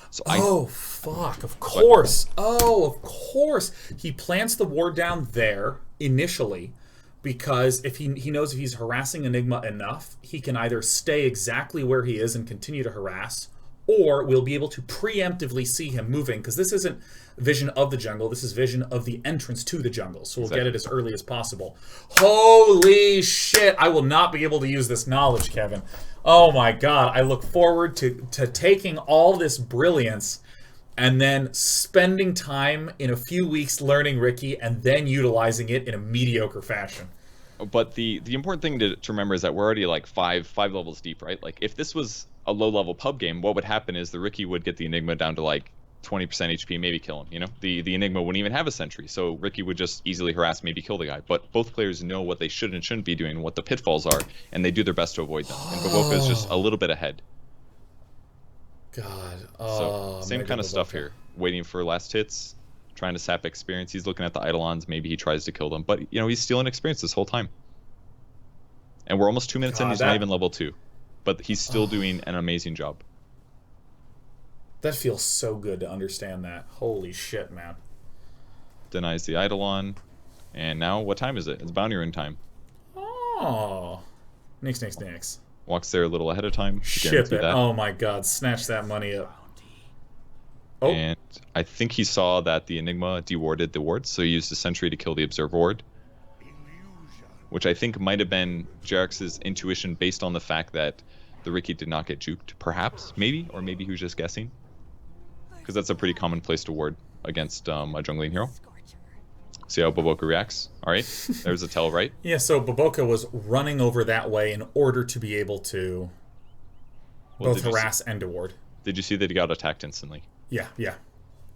So fuck, of course. Of course. He plants the ward down there initially because if he knows if he's harassing Enigma enough, he can either stay exactly where he is and continue to harass, or we'll be able to preemptively see him moving, because this isn't vision of the jungle, this is vision of the entrance to the jungle, so we'll get it as early as possible. Holy shit, I will not be able to use this knowledge, Kevin. Oh my god, I look forward to taking all this brilliance and then spending time in a few weeks learning Riki and then utilizing it in a mediocre fashion. But the important thing to remember is that we're already like five levels deep, right? Like if this was a low level pub game, what would happen is the Riki would get the Enigma down to like 20% HP, maybe kill him, you know? The Enigma wouldn't even have a sentry, so Riki would just easily harass, maybe kill the guy. But both players know what they should and shouldn't be doing, what the pitfalls are, and they do their best to avoid them. And Baboka is just a little bit ahead. God. So same kind of stuff here. Waiting for last hits, trying to sap experience. He's looking at the Eidolons, maybe he tries to kill them. But, you know, he's stealing experience this whole time. And we're almost 2 minutes in, he's not even level 2. But he's still doing an amazing job. That feels so good to understand that. Holy shit, man. Denies the Eidolon. And now, what time is it? It's bounty rune time. Oh. Nix. Walks there a little ahead of time. Ship it. Oh my god, snatch that money up. Oh. And I think he saw that the Enigma dewarded the ward, so he used a sentry to kill the Observe ward. Which I think might have been Jerax's intuition based on the fact that the Riki did not get juked, perhaps, maybe, or maybe he was just guessing. Because that's a pretty common place to ward against a jungling hero. See how Baboka reacts. Alright, there's a tell, right? Yeah, so Baboka was running over that way in order to be able to both harass and ward. Did you see that he got attacked instantly? Yeah.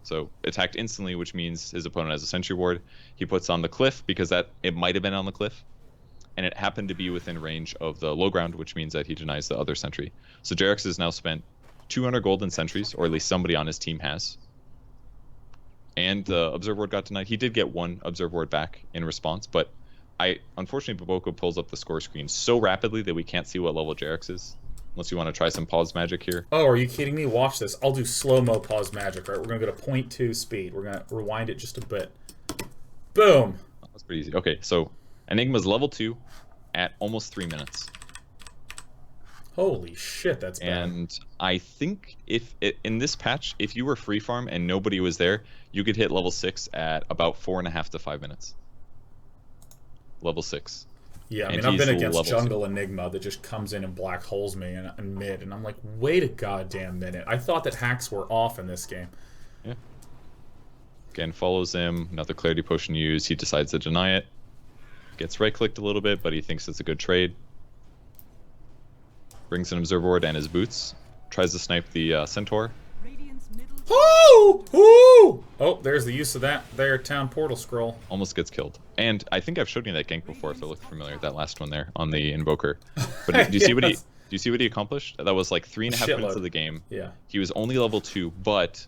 So attacked instantly, which means his opponent has a sentry ward. He puts on the cliff because it might have been on the cliff. And it happened to be within range of the low ground, which means that he denies the other sentry. So Jerax has now spent 200 gold in sentries, or at least somebody on his team has. And the Observe ward got denied. He did get one Observe ward back in response, but unfortunately Baboka pulls up the score screen so rapidly that we can't see what level Jerax is. Unless you want to try some pause magic here. Oh, are you kidding me? Watch this. I'll do slow-mo pause magic, right? We're going to go to 0.2 speed. We're going to rewind it just a bit. Boom! That's pretty easy. Okay, so Enigma's level 2 at almost 3 minutes. Holy shit, that's bad. And I think in this patch, if you were free farm and nobody was there, you could hit level 6 at about 4.5 to 5 minutes. Level 6. Yeah, I mean, I've been against Jungle Enigma that just comes in and black holes me in mid, and I'm like, wait a goddamn minute. I thought that hacks were off in this game. Yeah. Again, follows him, another clarity potion used, he decides to deny it. Gets right-clicked a little bit, but he thinks it's a good trade. Brings an Observer ward and his boots. Tries to snipe the Centaur. Oh, there's the use of that town portal scroll. Almost gets killed. And I think I've showed you that gank before, if it looked familiar, that last one there on the Invoker. But do you see what he accomplished? That was like 3.5 minutes of the game. Yeah. He was only level 2, but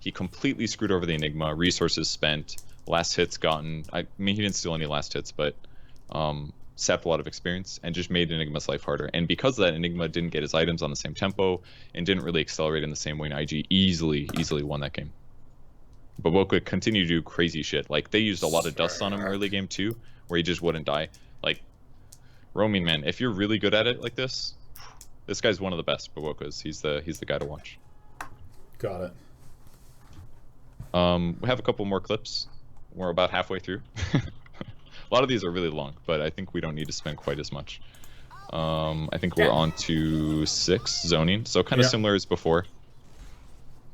he completely screwed over the Enigma. Resources spent, last hits gotten. I mean, he didn't steal any last hits, but sapped a lot of experience and just made Enigma's life harder. And because of that, Enigma didn't get his items on the same tempo and didn't really accelerate in the same way, and IG easily won that game. Baboka continued to do crazy shit. Like, they used a lot of dust on him early game too, where he just wouldn't die. Like, roaming, man, if you're really good at it like this guy's one of the best Babokas. He's the guy to watch. Got it. We have a couple more clips. We're about halfway through. A lot of these are really long, but I think we don't need to spend quite as much. I think we're on to 6, zoning, so kind of similar as before.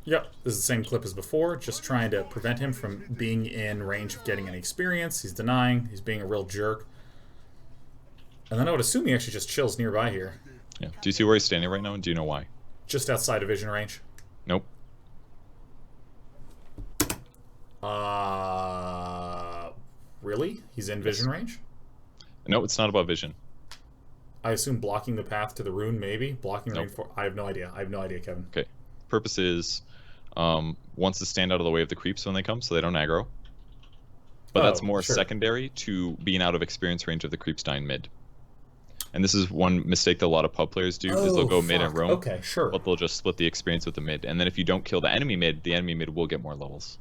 Yep, this is the same clip as before, just trying to prevent him from being in range of getting any experience. He's denying, he's being a real jerk. And then I would assume he actually just chills nearby here. Yeah. Do you see where he's standing right now, and do you know why? Just outside of vision range. Nope. Really? He's in vision range? No, it's not about vision. I assume blocking the path to the rune, maybe? Blocking range for... I have no idea. Kevin. Okay. Purpose is wants to stand out of the way of the creeps when they come so they don't aggro. But that's more secondary to being out of experience range of the creeps dying mid. And this is one mistake that a lot of pub players do, is they'll go mid and roam. Okay, sure. But they'll just split the experience with the mid. And then if you don't kill the enemy mid will get more levels,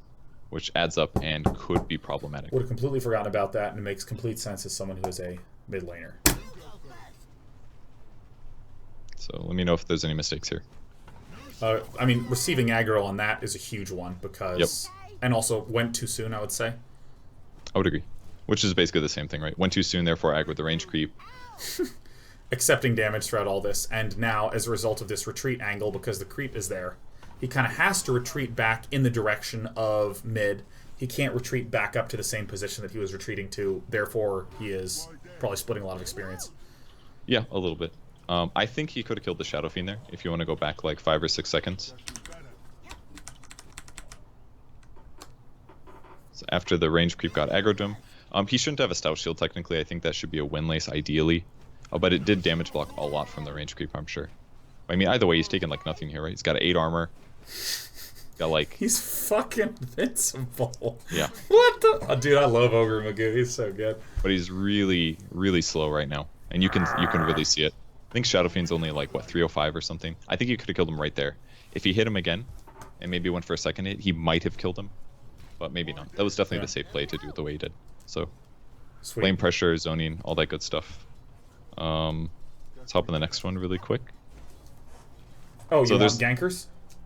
which adds up and could be problematic. Would have completely forgotten about that, and it makes complete sense as someone who is a mid laner. So let me know if there's any mistakes here. I mean, receiving aggro on that is a huge one because, and also went too soon, I would say. I would agree. Which is basically the same thing, right? Went too soon, therefore aggro the range creep. Accepting damage throughout all this, and now, as a result of this retreat angle, because the creep is there, he kind of has to retreat back in the direction of mid. He can't retreat back up to the same position that he was retreating to, therefore he is probably splitting a lot of experience. Yeah, a little bit. I think he could have killed the Shadow Fiend there, if you want to go back like 5 or 6 seconds. So after the range creep got aggroed to him, he shouldn't have a Stout Shield technically. I think that should be a Windlace ideally. But it did damage block a lot from the range creep, I'm sure. I mean, either way, he's taking like nothing here, right? He's got 8 armor. Got like... He's fucking invincible. Yeah. What the... Oh, dude, I love Ogre Magoo. He's so good. But he's really, really slow right now. And you can really see it. I think Shadow Fiend's only like, what, 305 or something? I think you could have killed him right there. If he hit him again, and maybe went for a second hit, he might have killed him. But maybe not. That was definitely the safe play to do it the way he did. So, Sweet. Lane pressure, zoning, all that good stuff. Let's hop on the next one really quick. Oh, so there's gankers?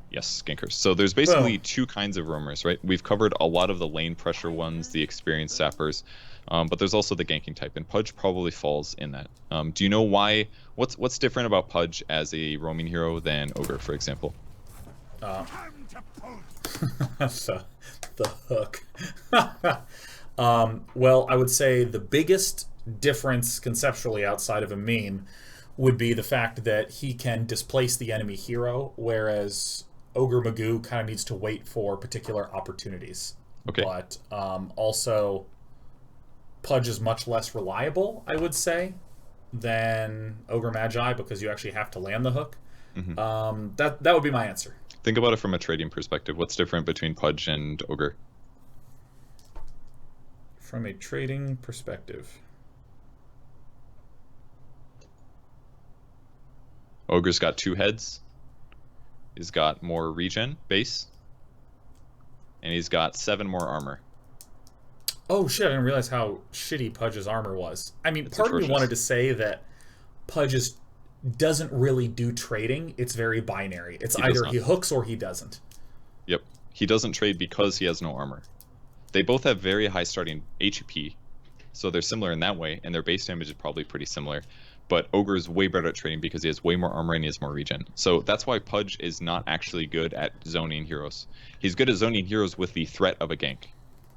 Yes, gankers. So there's basically 2 kinds of roamers, right? We've covered a lot of the lane pressure ones, the experienced sappers, but there's also the ganking type, and Pudge probably falls in that. Do you know why? What's different about Pudge as a roaming hero than Ogre, for example? So, the hook. Well, I would say the biggest difference conceptually outside of a meme would be the fact that he can displace the enemy hero, whereas Ogre Magoo kind of needs to wait for particular opportunities. Okay. But also, Pudge is much less reliable, I would say, than Ogre Magi because you actually have to land the hook. Mm-hmm. That would be my answer. Think about it from a trading perspective. What's different between Pudge and Ogre? From a trading perspective. Ogre's got 2 heads. He's got more regen base. And he's got 7 more armor. Oh shit, I didn't realize how shitty Pudge's armor was. I mean, part of me wanted to say that Pudge doesn't really do trading. It's very binary. It's either he hooks or he doesn't. Yep. He doesn't trade because he has no armor. They both have very high starting HP, so they're similar in that way, and their base damage is probably pretty similar. But Ogre is way better at trading because he has way more armor and he has more regen. So that's why Pudge is not actually good at zoning heroes. He's good at zoning heroes with the threat of a gank,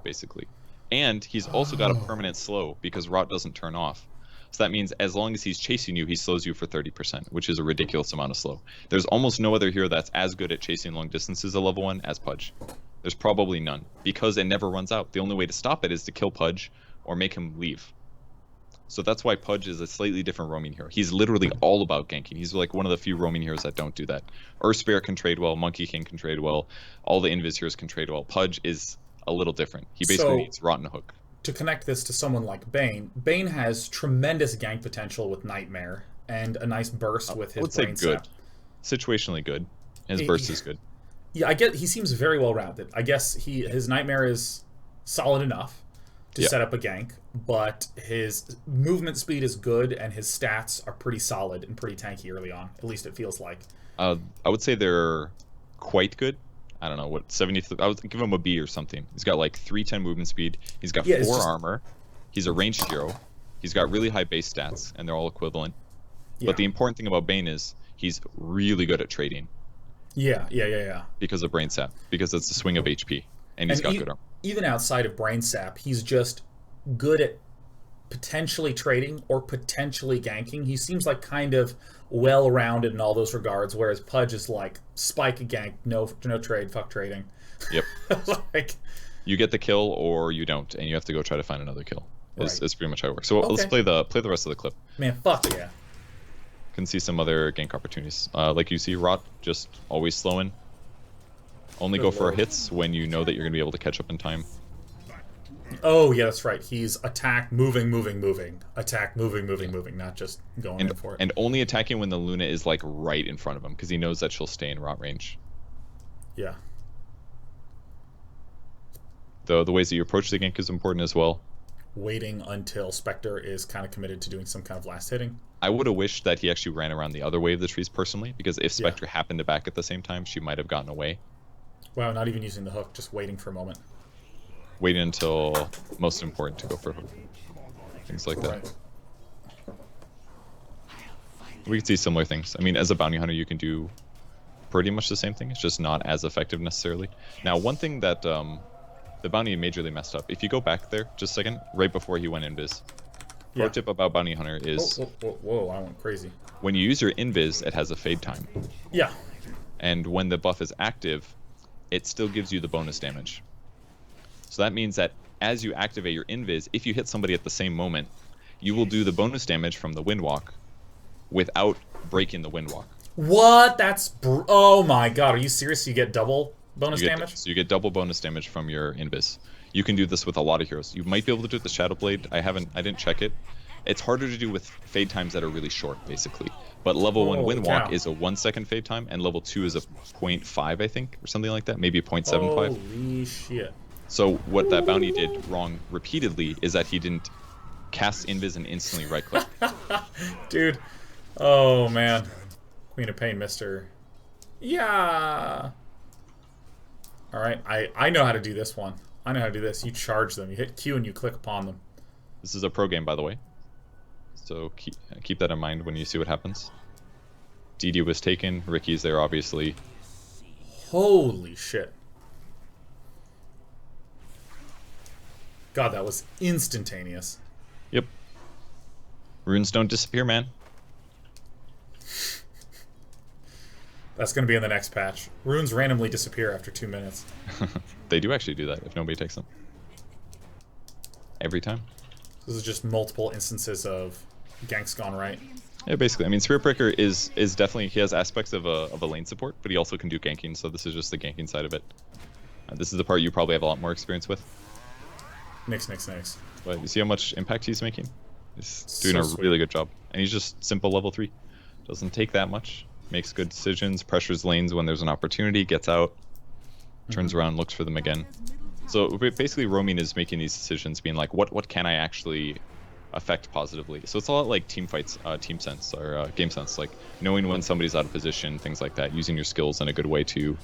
basically. And he's also got a permanent slow because Rot doesn't turn off. So that means as long as he's chasing you, he slows you for 30%, which is a ridiculous amount of slow. There's almost no other hero that's as good at chasing long distances at level 1 as Pudge. There's probably none, because it never runs out. The only way to stop it is to kill Pudge or make him leave. So that's why Pudge is a slightly different roaming hero. He's literally all about ganking. He's like one of the few roaming heroes that don't do that. Earth Spirit can trade well, Monkey King can trade well, all the Invis heroes can trade well. Pudge is a little different. He basically needs Rotten Hook. To connect this to someone like Bane, Bane has tremendous gank potential with Nightmare and a nice burst with his brain good. sap. Situationally good. His burst is good. Yeah, I get he seems very well rounded. I guess his Nightmare is solid enough to set up a gank, but his movement speed is good and his stats are pretty solid and pretty tanky early on. At least it feels like. I would say they're quite good. I don't know what 70. I would give him a B or something. He's got like 310 movement speed. He's got 4 armor. He's a ranged hero. He's got really high base stats, and they're all equivalent. Yeah. But the important thing about Bane is he's really good at trading. Yeah. Because of brain sap. Because it's the swing of HP, and he's got good armor. Even outside of brain sap, he's just good at potentially trading or potentially ganking. He seems like kind of well-rounded in all those regards, whereas Pudge is like spike a gank, no trade, fuck trading. Yep. Like, you get the kill or you don't, and you have to go try to find another kill. It's pretty much how it works. So let's play the rest of the clip. Man, fuck yeah. Can see some other gank opportunities. Like you see, Rot just always slowing. Only go for hits when you know that you're going to be able to catch up in time. Oh, yeah, that's right. He's attack, moving. Attack, moving, not just going in for it. And only attacking when the Luna is, like, right in front of him, because he knows that she'll stay in Rot range. Yeah. The ways that you approach the gank is important as well. waiting until Spectre is kind of committed to doing some kind of last hitting. I would have wished that he actually ran around the other way of the trees personally, because if Spectre Yeah. happened to back at the same time, she might have gotten away. Wow, not even using the hook, just waiting for a moment. Waiting until most important to go for a hook. Things like that. Right. We can see similar things. I mean, as a bounty hunter, you can do pretty much the same thing. It's just not as effective necessarily. Now, one thing that the bounty majorly messed up. If you go back there just a second, right before he went invis. Pro Yeah. tip about bounty hunter is Whoa, I went crazy. when you use your invis, it has a fade time. Yeah. And when the buff is active, it still gives you the bonus damage. So that means that as you activate your invis, if you hit somebody at the same moment, you will do the bonus damage from the windwalk without breaking the windwalk. What? That's oh my god! Are you serious? You get double bonus damage? So you get double bonus damage from your invis. You can do this with a lot of heroes. You might be able to do it with the Shadowblade. I didn't check it. It's harder to do with fade times that are really short, basically. But level 1 windwalk is a 1 second fade time, and level 2 is a 0.5, I think, or something like that, maybe 0.75. Holy shit! So what that bounty did wrong repeatedly is that he didn't cast invis and instantly right click. Dude, oh man, Queen of Pain, Mister. Yeah. All right, I know how to do this one. I know how to do this. You charge them. You hit Q and you click upon them. This is a pro game, by the way. So keep that in mind when you see what happens. DD was taken. Ricky's there, obviously. Holy shit. God, that was instantaneous. Yep. Runes don't disappear, man. That's going to be in the next patch. Runes randomly disappear after 2 minutes. They do actually do that if nobody takes them. Every time. This is just multiple instances of ganks gone right. Yeah, basically. I mean, Spirit Breaker is definitely, he has aspects of a lane support, but he also can do ganking, so this is just the ganking side of it. This is the part you probably have a lot more experience with. Nix. But you see how much impact he's making? He's doing So a sweet. really good job. And he's just simple level 3. Doesn't take that much. Makes good decisions, pressures lanes when there's an opportunity, gets out, turns around, looks for them again. So basically roaming is making these decisions, being like, what can I actually affect positively? So it's a lot like team fights, team sense, or game sense, like knowing when somebody's out of position, things like that, using your skills in a good way to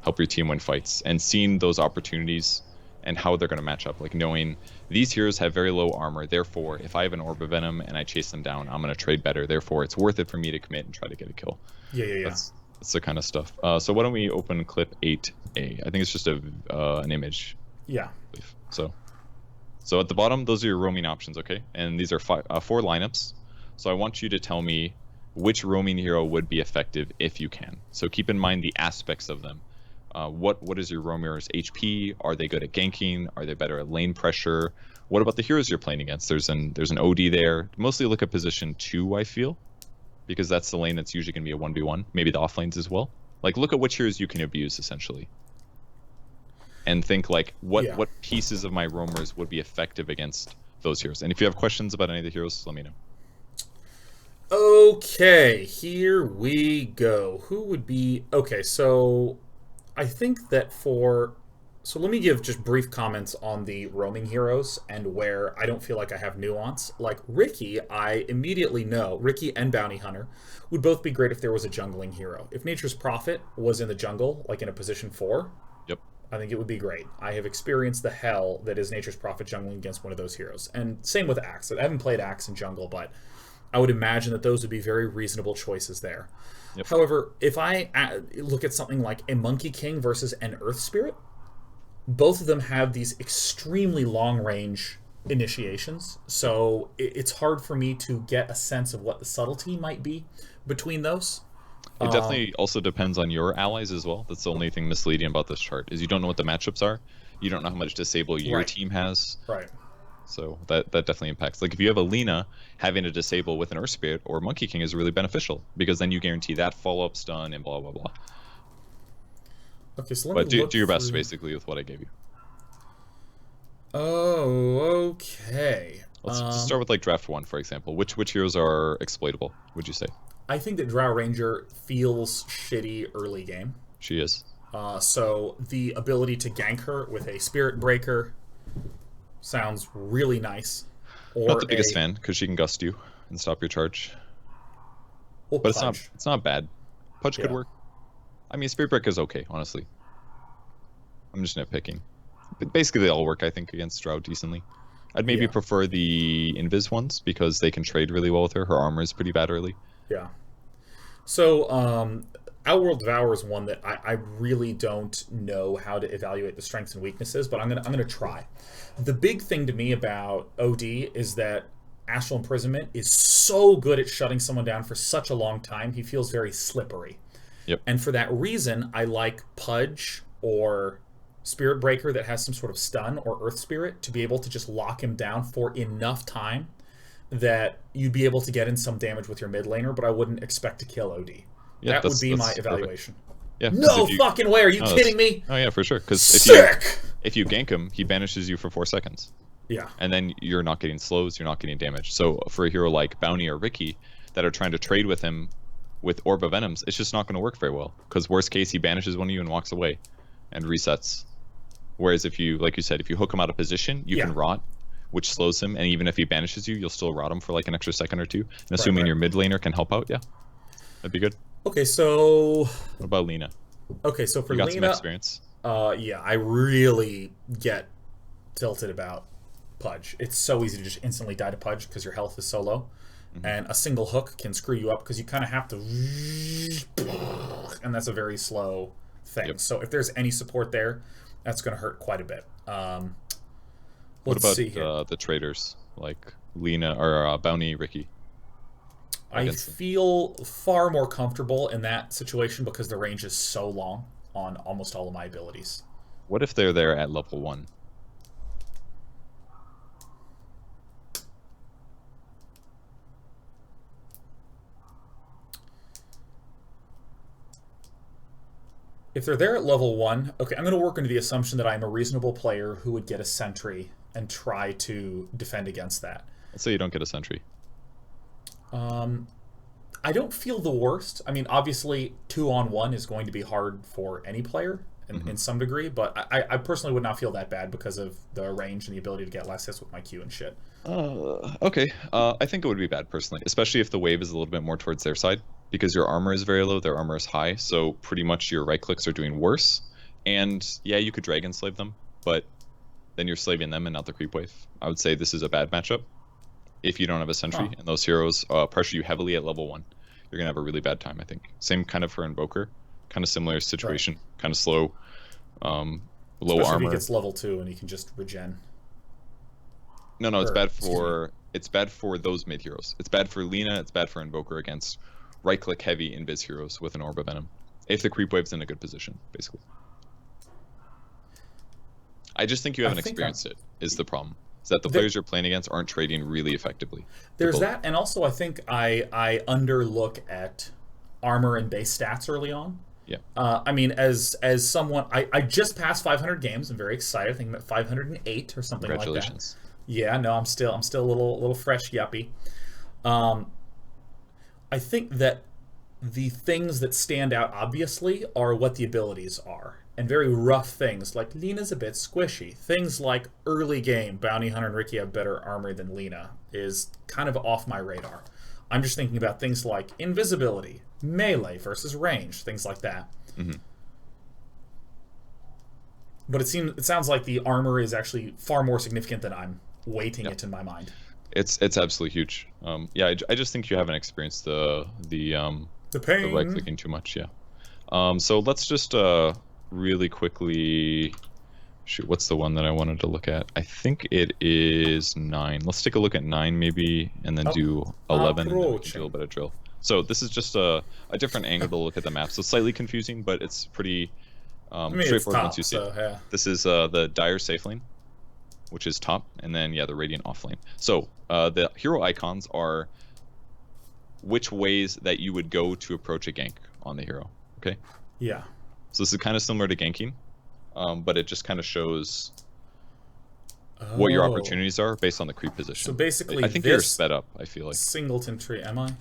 help your team win fights, and seeing those opportunities and how they're going to match up, like knowing these heroes have very low armor, therefore if I have an Orb of Venom and I chase them down, I'm going to trade better, therefore it's worth it for me to commit and try to get a kill. That's the kind of stuff. So why don't we open clip 8A? I think it's just an image. Yeah. So at the bottom, those are your roaming options, okay? And these are 4 lineups. So I want you to tell me which roaming hero would be effective if you can. So keep in mind the aspects of them. What is your roamer's HP? Are they good at ganking? Are they better at lane pressure? What about the heroes you're playing against? There's an OD there. Mostly look at position 2, I feel, because that's the lane that's usually going to be a 1v1. Maybe the off lanes as well. Like, look at which heroes you can abuse, essentially. And think, like, what pieces of my roamers would be effective against those heroes. And if you have questions about any of the heroes, let me know. Okay, here we go. Who would be... Okay, so I think that so let me give just brief comments on the roaming heroes and where I don't feel like I have nuance. Like Ricky, I immediately know, Ricky and Bounty Hunter would both be great if there was a jungling hero. If Nature's Prophet was in the jungle, like in a position 4, Yep. I think it would be great. I have experienced the hell that is Nature's Prophet jungling against one of those heroes. And same with Axe. I haven't played Axe in jungle, but I would imagine that those would be very reasonable choices there. Yep. However, if I look at something like a Monkey King versus an Earth Spirit, both of them have these extremely long-range initiations, so it's hard for me to get a sense of what the subtlety might be between those. It definitely also depends on your allies as well. That's the only thing misleading about this chart, is you don't know what the matchups are. You don't know how much disable your team has. Right. So that definitely impacts. Like if you have a Lina, having a disable with an Earth Spirit or Monkey King is really beneficial, because then you guarantee that follow-up stun and blah, blah, blah. Okay, so let me do your best, basically, with what I gave you. Oh, okay. Let's just start with like draft 1, for example. Which heroes are exploitable, would you say? I think that Drow Ranger feels shitty early game. She is. So the ability to gank her with a Spirit Breaker sounds really nice. Not Or the biggest fan because she can gust you and stop your charge, but Pudge. it's not bad. Pudge could Yeah. work. I mean, Spirit Break is okay, honestly. I'm just nitpicking. But basically, they all work, I think, against Drow decently. I'd maybe Yeah. prefer the Invis ones because they can trade really well with her. Her armor is pretty bad early. Yeah. So, Outworld Devour is one that I really don't know how to evaluate the strengths and weaknesses, but I'm gonna try. The big thing to me about OD is that Astral Imprisonment is so good at shutting someone down for such a long time. He feels very slippery. Yep. And for that reason, I like Pudge or Spirit Breaker that has some sort of stun or Earth Spirit to be able to just lock him down for enough time that you'd be able to get in some damage with your mid laner, but I wouldn't expect to kill OD. Yeah, That would be my perfect. evaluation. Yeah. No fucking way! Are you kidding me? Oh yeah, for sure. Because Sick! if you gank him, he banishes you for 4 seconds. Yeah. And then you're not getting slows, you're not getting damage. So for a hero like Bounty or Ricky that are trying to trade with him with Orb of Venoms, it's just not going to work very well. Because worst case, he banishes one of you and walks away and resets. Whereas if you, like you said, if you hook him out of position, you can rot, which slows him. And even if he banishes you, you'll still rot him for like an extra second or two. And assuming your mid laner can help out, yeah, that'd be good. Okay, so... What about Lina? Okay, so for you got Lina... some experience. Yeah, I really get tilted about Pudge. It's so easy to just instantly die to Pudge because your health is so low. And a single hook can screw you up because you kind of have to... And that's a very slow thing. Yep. So if there's any support there, that's going to hurt quite a bit. What about the traders, like Lina or Bounty Ricky? I feel far more comfortable in that situation because the range is so long on almost all of my abilities. What if they're there at level 1? If they're there at level 1, okay, I'm going to work under the assumption that I'm a reasonable player who would get a sentry and try to defend against that. Let's say you don't get a sentry. I don't feel the worst. I mean, obviously, 2-on-1 is going to be hard for any player in some degree, but I personally would not feel that bad because of the range and the ability to get less hits with my Q and shit. Okay. I think it would be bad, personally, especially if the wave is a little bit more towards their side, because your armor is very low, their armor is high, so pretty much your right clicks are doing worse. And yeah, you could Dragon Slave them, but then you're slaving them and not the creep wave. I would say this is a bad matchup. If you don't have a sentry and those heroes pressure you heavily at level 1, you're going to have a really bad time, I think. Same kind of for Invoker. Kind of similar situation. Kind of slow, low Especially armor. If he gets level 2 and he can just regen. No, it's bad for those mid heroes. It's bad for Lina, it's bad for Invoker against right-click heavy Invis heroes with an Orb of Venom. If the creep wave's in a good position, basically. I just think you haven't experienced it, is the problem. Is that the players you're playing against aren't trading really effectively. There's that, and also I think I underlook at armor and base stats early on. Yeah. I mean, as someone, I just passed 500 games. I'm very excited. I think I'm at 508 or something like that. Congratulations. Yeah, no, I'm still a little fresh yuppie. I think that the things that stand out obviously are what the abilities are. And very rough things, like Lina's a bit squishy. Things like early game, Bounty Hunter and Ricky have better armor than Lina, is kind of off my radar. I'm just thinking about things like invisibility, melee versus range, things like that. But it sounds like the armor is actually far more significant than I'm weighting it in my mind. It's absolutely huge. Yeah, I just think you haven't experienced the pain. The right clicking too much. Yeah. So let's just really quickly shoot. What's the one that I wanted to look at? I think it is 9. Let's take a look at 9 maybe, and then do 11, and then we can do a little bit of drill. So this is just a different angle to look at the map. So slightly confusing, but it's pretty straightforward once you see it. Yeah. This is the Dire safe lane, which is top, and then the Radiant off lane. So the hero icons are which ways that you would go to approach a gank on the hero. Okay. Yeah. So this is kind of similar to ganking, but it just kind of shows what your opportunities are based on the creep position. So basically, I think you're sped up. I feel like singleton tree. Am I?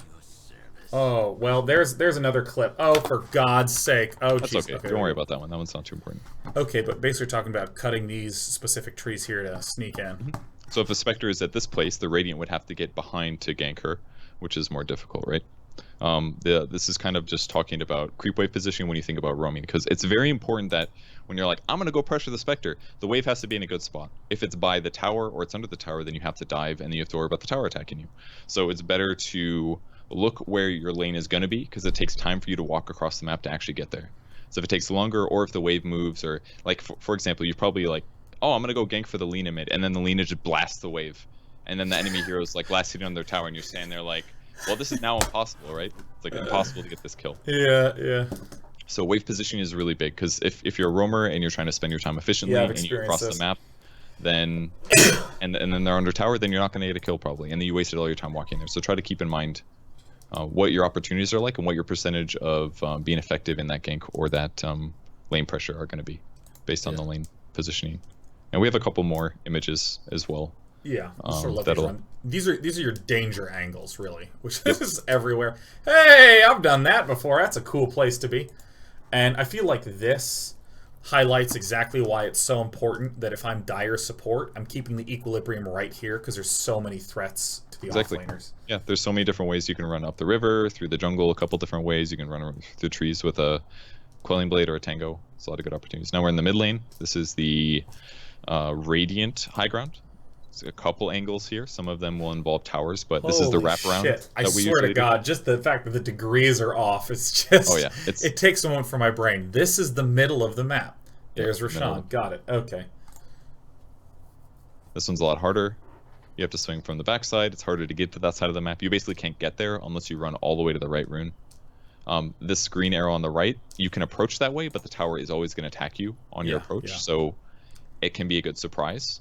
Oh, well, there's another clip. Oh, for God's sake. Oh, That's jeez. okay. Okay, Don't worry about that one. That one's not too important. okay, but basically talking about cutting these specific trees here to sneak in. So if a Spectre is at this place, the Radiant would have to get behind to gank her, which is more difficult, right? This is kind of just talking about creep wave positioning when you think about roaming, because it's very important that when you're like, I'm going to go pressure the Spectre, the wave has to be in a good spot. If it's by the tower or it's under the tower, then you have to dive, and then you have to worry about the tower attacking you. So it's better to look where your lane is going to be, because it takes time for you to walk across the map to actually get there. So if it takes longer, or if the wave moves, or like, for example, you're probably like, oh, I'm going to go gank for the Lina mid, and then the Lina just blasts the wave. And then the enemy hero's like last hitting on their tower, and you're standing there like, well, this is now impossible, right? It's like impossible to get this kill. Yeah, yeah. So wave positioning is really big, because if you're a roamer and you're trying to spend your time efficiently and you cross the map, then and then they're under tower, then you're not going to get a kill probably, and then you wasted all your time walking there. So try to keep in mind what your opportunities are like and what your percentage of being effective in that gank or that lane pressure are going to be based on the lane positioning. And we have a couple more images as well. Yeah, sort of these are your danger angles, really, which is everywhere. Hey, I've done that before. That's a cool place to be. And I feel like this highlights exactly why it's so important that if I'm dire support, I'm keeping the equilibrium right here, because there's so many threats to the offlaners. Yeah, there's so many different ways you can run up the river, through the jungle, a couple different ways. You can run through trees with a Quelling Blade or a Tango. It's a lot of good opportunities. Now we're in the mid lane. This is the Radiant high ground. A couple angles here. Some of them will involve towers, but this is the wraparound. Shit. I swear to God, just the fact that the degrees are off, it's just... Oh, yeah. It takes a moment for my brain. This is the middle of the map. There's Roshan. Got it. Okay. This one's a lot harder. You have to swing from the backside. It's harder to get to that side of the map. You basically can't get there unless you run all the way to the right rune. This green arrow on the right, you can approach that way, but the tower is always going to attack you on your approach, so it can be a good surprise.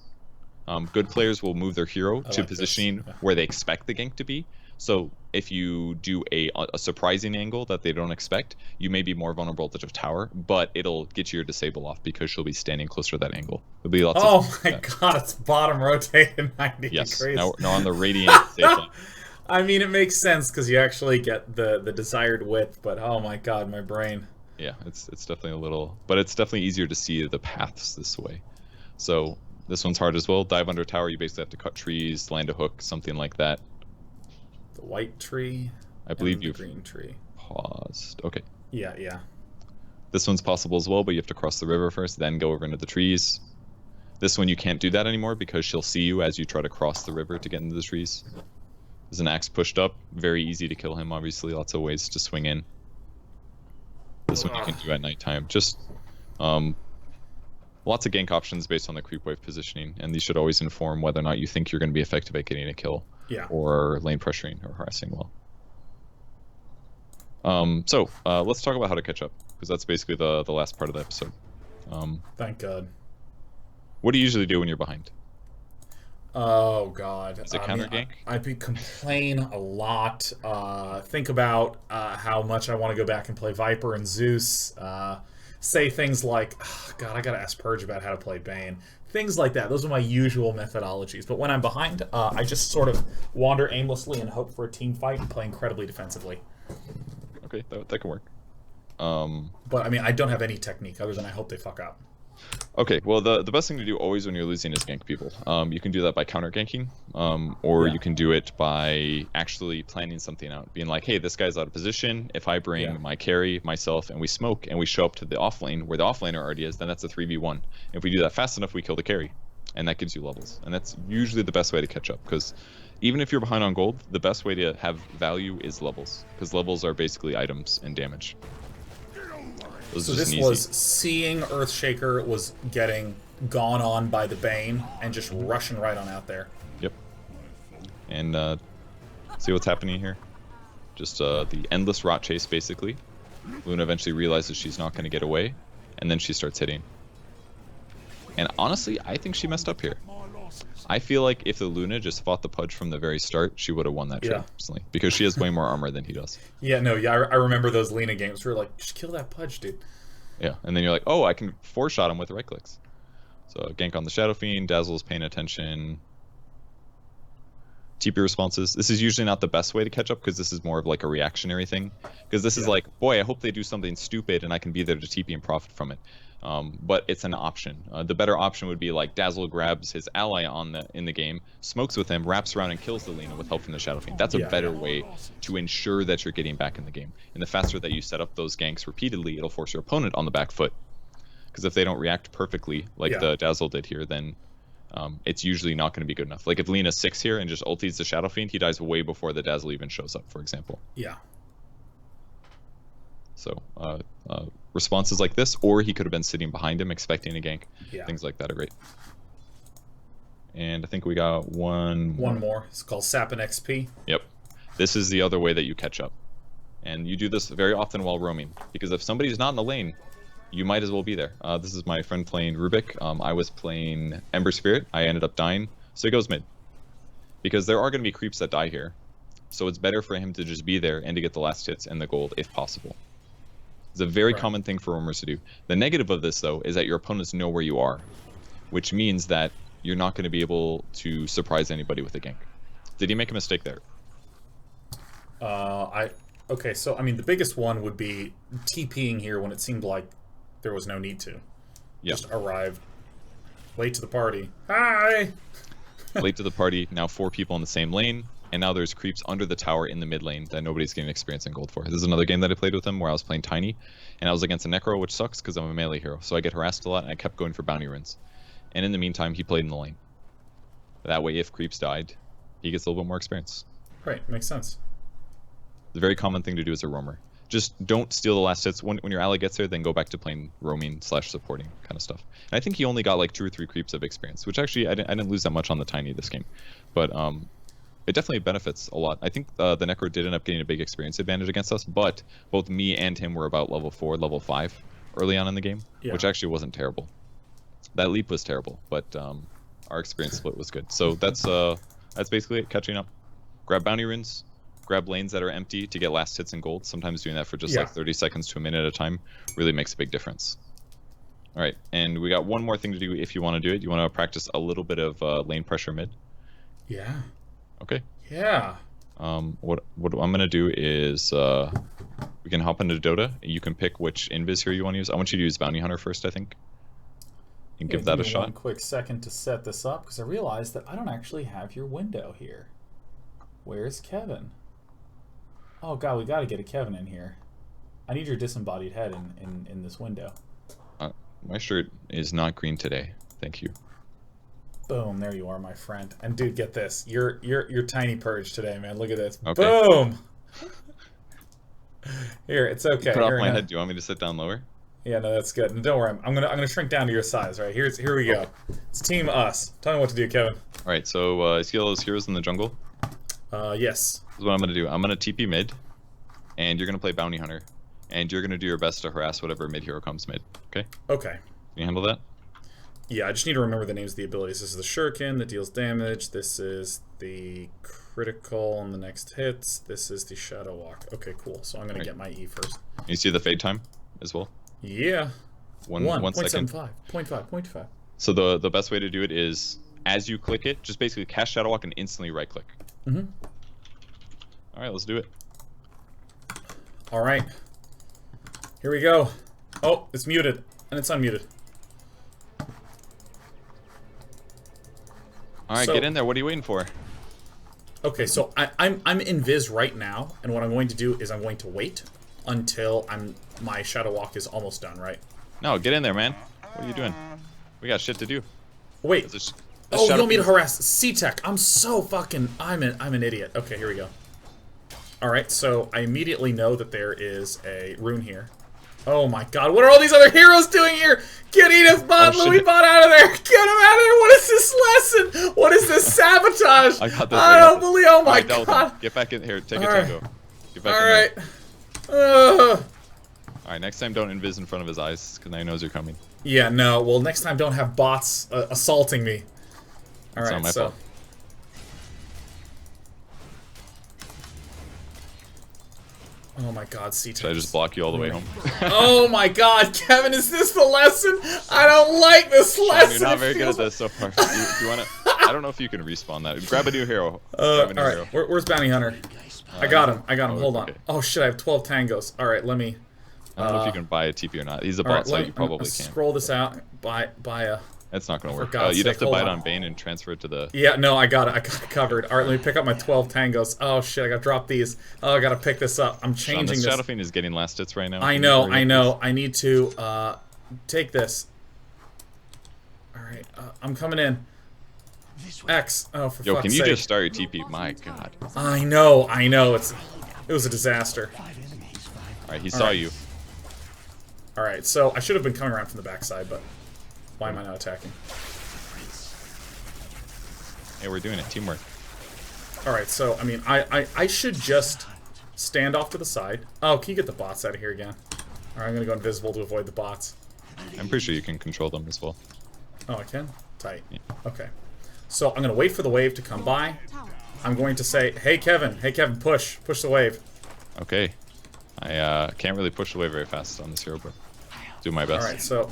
Good players will move their hero to positioning where they expect the gank to be. So if you do a surprising angle that they don't expect, you may be more vulnerable to the tower, but it'll get you your disable off because she'll be standing closer to that angle. There'll be lots of God, it's bottom rotated 90 yes. degrees. Now on the Radiant station. I mean, it makes sense because you actually get the desired width, but oh my God, my brain. Yeah, it's definitely a little, but it's definitely easier to see the paths this way. So this one's hard as well. Dive under tower, you basically have to cut trees, land a hook, something like that. The white tree. I believe the green tree. Paused. Okay. Yeah, yeah. This one's possible as well, but you have to cross the river first, then go over into the trees. This one you can't do that anymore because she'll see you as you try to cross the river to get into the trees. There's an axe pushed up. Very easy to kill him, obviously. Lots of ways to swing in. This one you can do at nighttime. Just lots of gank options based on the creep wave positioning, and these should always inform whether or not you think you're going to be effective at getting a kill, or lane pressuring or harassing well. So let's talk about how to catch up, because that's basically the last part of the episode. Thank God. What do you usually do when you're behind? Oh God. Is it counter gank? I complain a lot. Think about how much I want to go back and play Viper and Zeus. Say things like, oh, God, I gotta ask Purge about how to play Bane. Things like that. Those are my usual methodologies. But when I'm behind, I just sort of wander aimlessly and hope for a team fight and play incredibly defensively. Okay, that can work. But I mean, I don't have any technique other than I hope they fuck up. Okay, well, the best thing to do always when you're losing is gank people. You can do that by counter ganking, or you can do it by actually planning something out. Being like, hey, this guy's out of position. If I bring my carry, myself, and we smoke, and we show up to the offlane where the offlaner already is, then that's a 3v1. If we do that fast enough, we kill the carry. And that gives you levels. And that's usually the best way to catch up, because even if you're behind on gold, the best way to have value is levels, because levels are basically items and damage. So this was seeing Earthshaker was getting gone on by the Bane and just rushing right on out there. Yep. And see what's happening here? Just the endless rot chase, basically. Luna eventually realizes she's not going to get away, and then she starts hitting. And honestly, I think she messed up here. I feel like if the Luna just fought the Pudge from the very start, she would have won that trade, personally. Because she has way more armor than he does. Yeah, no, I remember those Luna games where you're like, just kill that Pudge, dude. Yeah, and then you're like, oh, I can 4-shot him with right clicks. So gank on the Shadow Fiend, Dazzle's paying attention. TP responses. This is usually not the best way to catch up because this is more of like a reactionary thing. Because this is like, boy, I hope they do something stupid and I can be there to TP and profit from it. But it's an option. The better option would be like Dazzle grabs his ally in the game, smokes with him, wraps around and kills the Lina with help from the Shadow Fiend. That's a better way to ensure that you're getting back in the game. And the faster that you set up those ganks repeatedly, it'll force your opponent on the back foot. Because if they don't react perfectly like the Dazzle did here, then it's usually not going to be good enough. Like if Lina's 6 here and just ultis the Shadow Fiend, he dies way before the Dazzle even shows up, for example. Yeah. So responses like this, or he could have been sitting behind him expecting a gank. Things like that are great. And I think we got one more. It's called Sapin XP. Yep. This is the other way that you catch up. And you do this very often while roaming. Because if somebody's not in the lane, you might as well be there. This is my friend playing Rubik. I was playing Ember Spirit. I ended up dying. So he goes mid. Because there are going to be creeps that die here. So it's better for him to just be there and to get the last hits and the gold if possible. It's a very common thing for roamers to do. The negative of this, though, is that your opponents know where you are. Which means that you're not going to be able to surprise anybody with a gank. Did he make a mistake there? Okay, so I mean the biggest one would be TPing here when it seemed like there was no need to. Just arrived late to the party. Hi! Late to the party, now 4 people in the same lane, and now there's creeps under the tower in the mid lane that nobody's getting experience in gold for. This is another game that I played with him where I was playing Tiny, and I was against a Necro, which sucks because I'm a melee hero, so I get harassed a lot, and I kept going for bounty runes. And in the meantime, he played in the lane. That way, if creeps died, he gets a little bit more experience. Right, makes sense. It's a very common thing to do as a roamer. Just don't steal the last hits. When your ally gets there, then go back to playing roaming / supporting kind of stuff. And I think he only got like 2 or 3 creeps of experience, which actually I didn't lose that much on the Tiny this game. But it definitely benefits a lot. I think the Necro did end up getting a big experience advantage against us, but both me and him were about level 4, level 5 early on in the game, which actually wasn't terrible. That leap was terrible, but our experience split was good. So that's basically it, catching up. Grab bounty runes. Grab lanes that are empty to get last hits and gold. Sometimes doing that for just like 30 seconds to a minute at a time really makes a big difference. All right, and we got one more thing to do if you want to do it. You want to practice a little bit of lane pressure mid? Yeah. Okay. Yeah. What I'm going to do is we can hop into Dota. You can pick which invis here you want to use. I want you to use Bounty Hunter first, I think. And give that a shot. One quick second to set this up because I realized that I don't actually have your window here. Where's Kevin? Oh god, we gotta get a Kevin in here. I need your disembodied head in this window. My shirt is not green today. Thank you. Boom, there you are, my friend. And dude, get this. You're tiny Purge today, man. Look at this. Okay. Boom! Here, it's okay. Put off my head. Do you want me to sit down lower? Yeah, no, that's good. And don't worry, I'm gonna shrink down to your size, right? Here we go. It's team us. Tell me what to do, Kevin. Alright, so see all those heroes in the jungle? Yes. This is what I'm going to do. I'm going to TP mid, and you're going to play Bounty Hunter, and you're going to do your best to harass whatever mid hero comes mid, okay? Okay. Can you handle that? Yeah, I just need to remember the names of the abilities. This is the Shuriken that deals damage. This is the critical on the next hits. This is the Shadow Walk. Okay, cool. So I'm going to get my E first. You see the fade time as well? Yeah. One second. 0.5. So the best way to do it is, as you click it, just basically cast Shadow Walk and instantly right click. Mm-hmm. All right, let's do it. All right. Here we go. Oh, it's muted and it's unmuted. All right, get in there. What are you waiting for? Okay, so I'm in Viz right now, and what I'm going to do is I'm going to wait until my Shadow Walk is almost done, right? No, get in there, man. What are you doing? We got shit to do. Wait. Oh, you want me to harass C-Tech? I'm so fucking... I'm an idiot. Okay, here we go. Alright, so I immediately know that there is a rune here. Oh my god, what are all these other heroes doing here? Get Edith Bot, Louis Bot out of there! Get him out of there! What is this lesson? What is this sabotage? I got this. I don't believe... Oh my god! Get back in here. Take a tango. Get back in there. Alright, next time don't invis in front of his eyes, because now he knows you're coming. Yeah, no. Well, next time don't have bots assaulting me. Alright, so... It's not my fault. Oh my god, C-Tech. Should I just block you all the way home? Oh my god, Kevin, is this the lesson? I don't like this lesson. You're not very good at this so far. Do you want to... I don't know if you can respawn that. Grab a new hero. Grab a new all right, hero. where's Bounty Hunter? I got him. Oh, Hold on. okay. Oh shit, I have 12 tangos. All right, let me. I don't know if you can buy a TP or not. He's a All right, bot, so you probably can. Scroll this out. Buy a. It's not gonna work. God's You'd have sake, to hold buy it on. on Bane and transfer it to the. Yeah, no, I got it. I got it covered. All right, let me pick up my 12 tangos. Oh shit, I gotta drop these. Oh, I gotta pick this up. I'm Sean, changing this this. Shadow Fiend is getting last hits right now. I Can you know, hurry up, I know. please? I need to take this. All right, I'm coming in. X. Oh, for Yo, fuck's can you sake. just start your TP? My God. I know. It was a disaster. All right, he saw you. All right, so I should have been coming around from the backside, but why am I not attacking? Hey, we're doing it. Teamwork. All right, so I mean, I should just stand off to the side. Oh, can you get the bots out of here again? All right, I'm gonna go invisible to avoid the bots. I'm pretty sure you can control them as well. Oh, I can? Tight. Yeah. Okay. So I'm gonna wait for the wave to come by. I'm going to say, hey Kevin, push the wave. Okay. I can't really push away very fast on this hero, but do my best. All right, so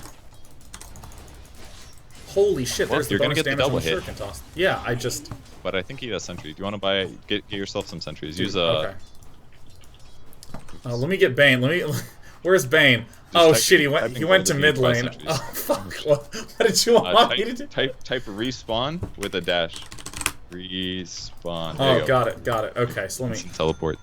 holy shit, Well, there's the you're gonna bonus get the damage on the double hit. shuriken toss. Yeah, I just. But I think he has sentry. Do you want to buy? Get yourself some sentries. Use Okay. Let me get Bane. Where's Bane? Oh shit, he went to mid lane. Oh fuck! What did you want me to do? Type respawn with a dash. Respawn. There you Oh, go. got it. Okay, so let me. Teleport.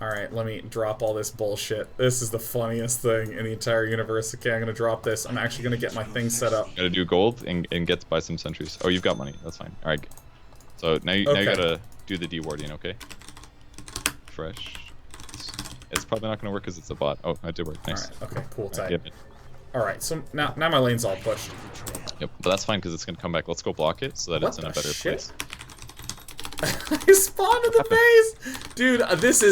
All right, let me drop all this bullshit. This is the funniest thing in the entire universe. Okay, I'm gonna drop this. I'm actually gonna get my thing set up. Gotta do gold and get to buy some sentries. Oh, you've got money. That's fine. All right. So now you gotta do the dewarding. Okay. Fresh. It's probably not gonna work because it's a bot. Oh, it did work. Nice. All right. Okay. Cool. Tight. Get it. All right. So now my lane's all pushed. Yep. But that's fine because it's gonna come back. Let's go block it so that it's in a better place. I spawned in the base, dude. This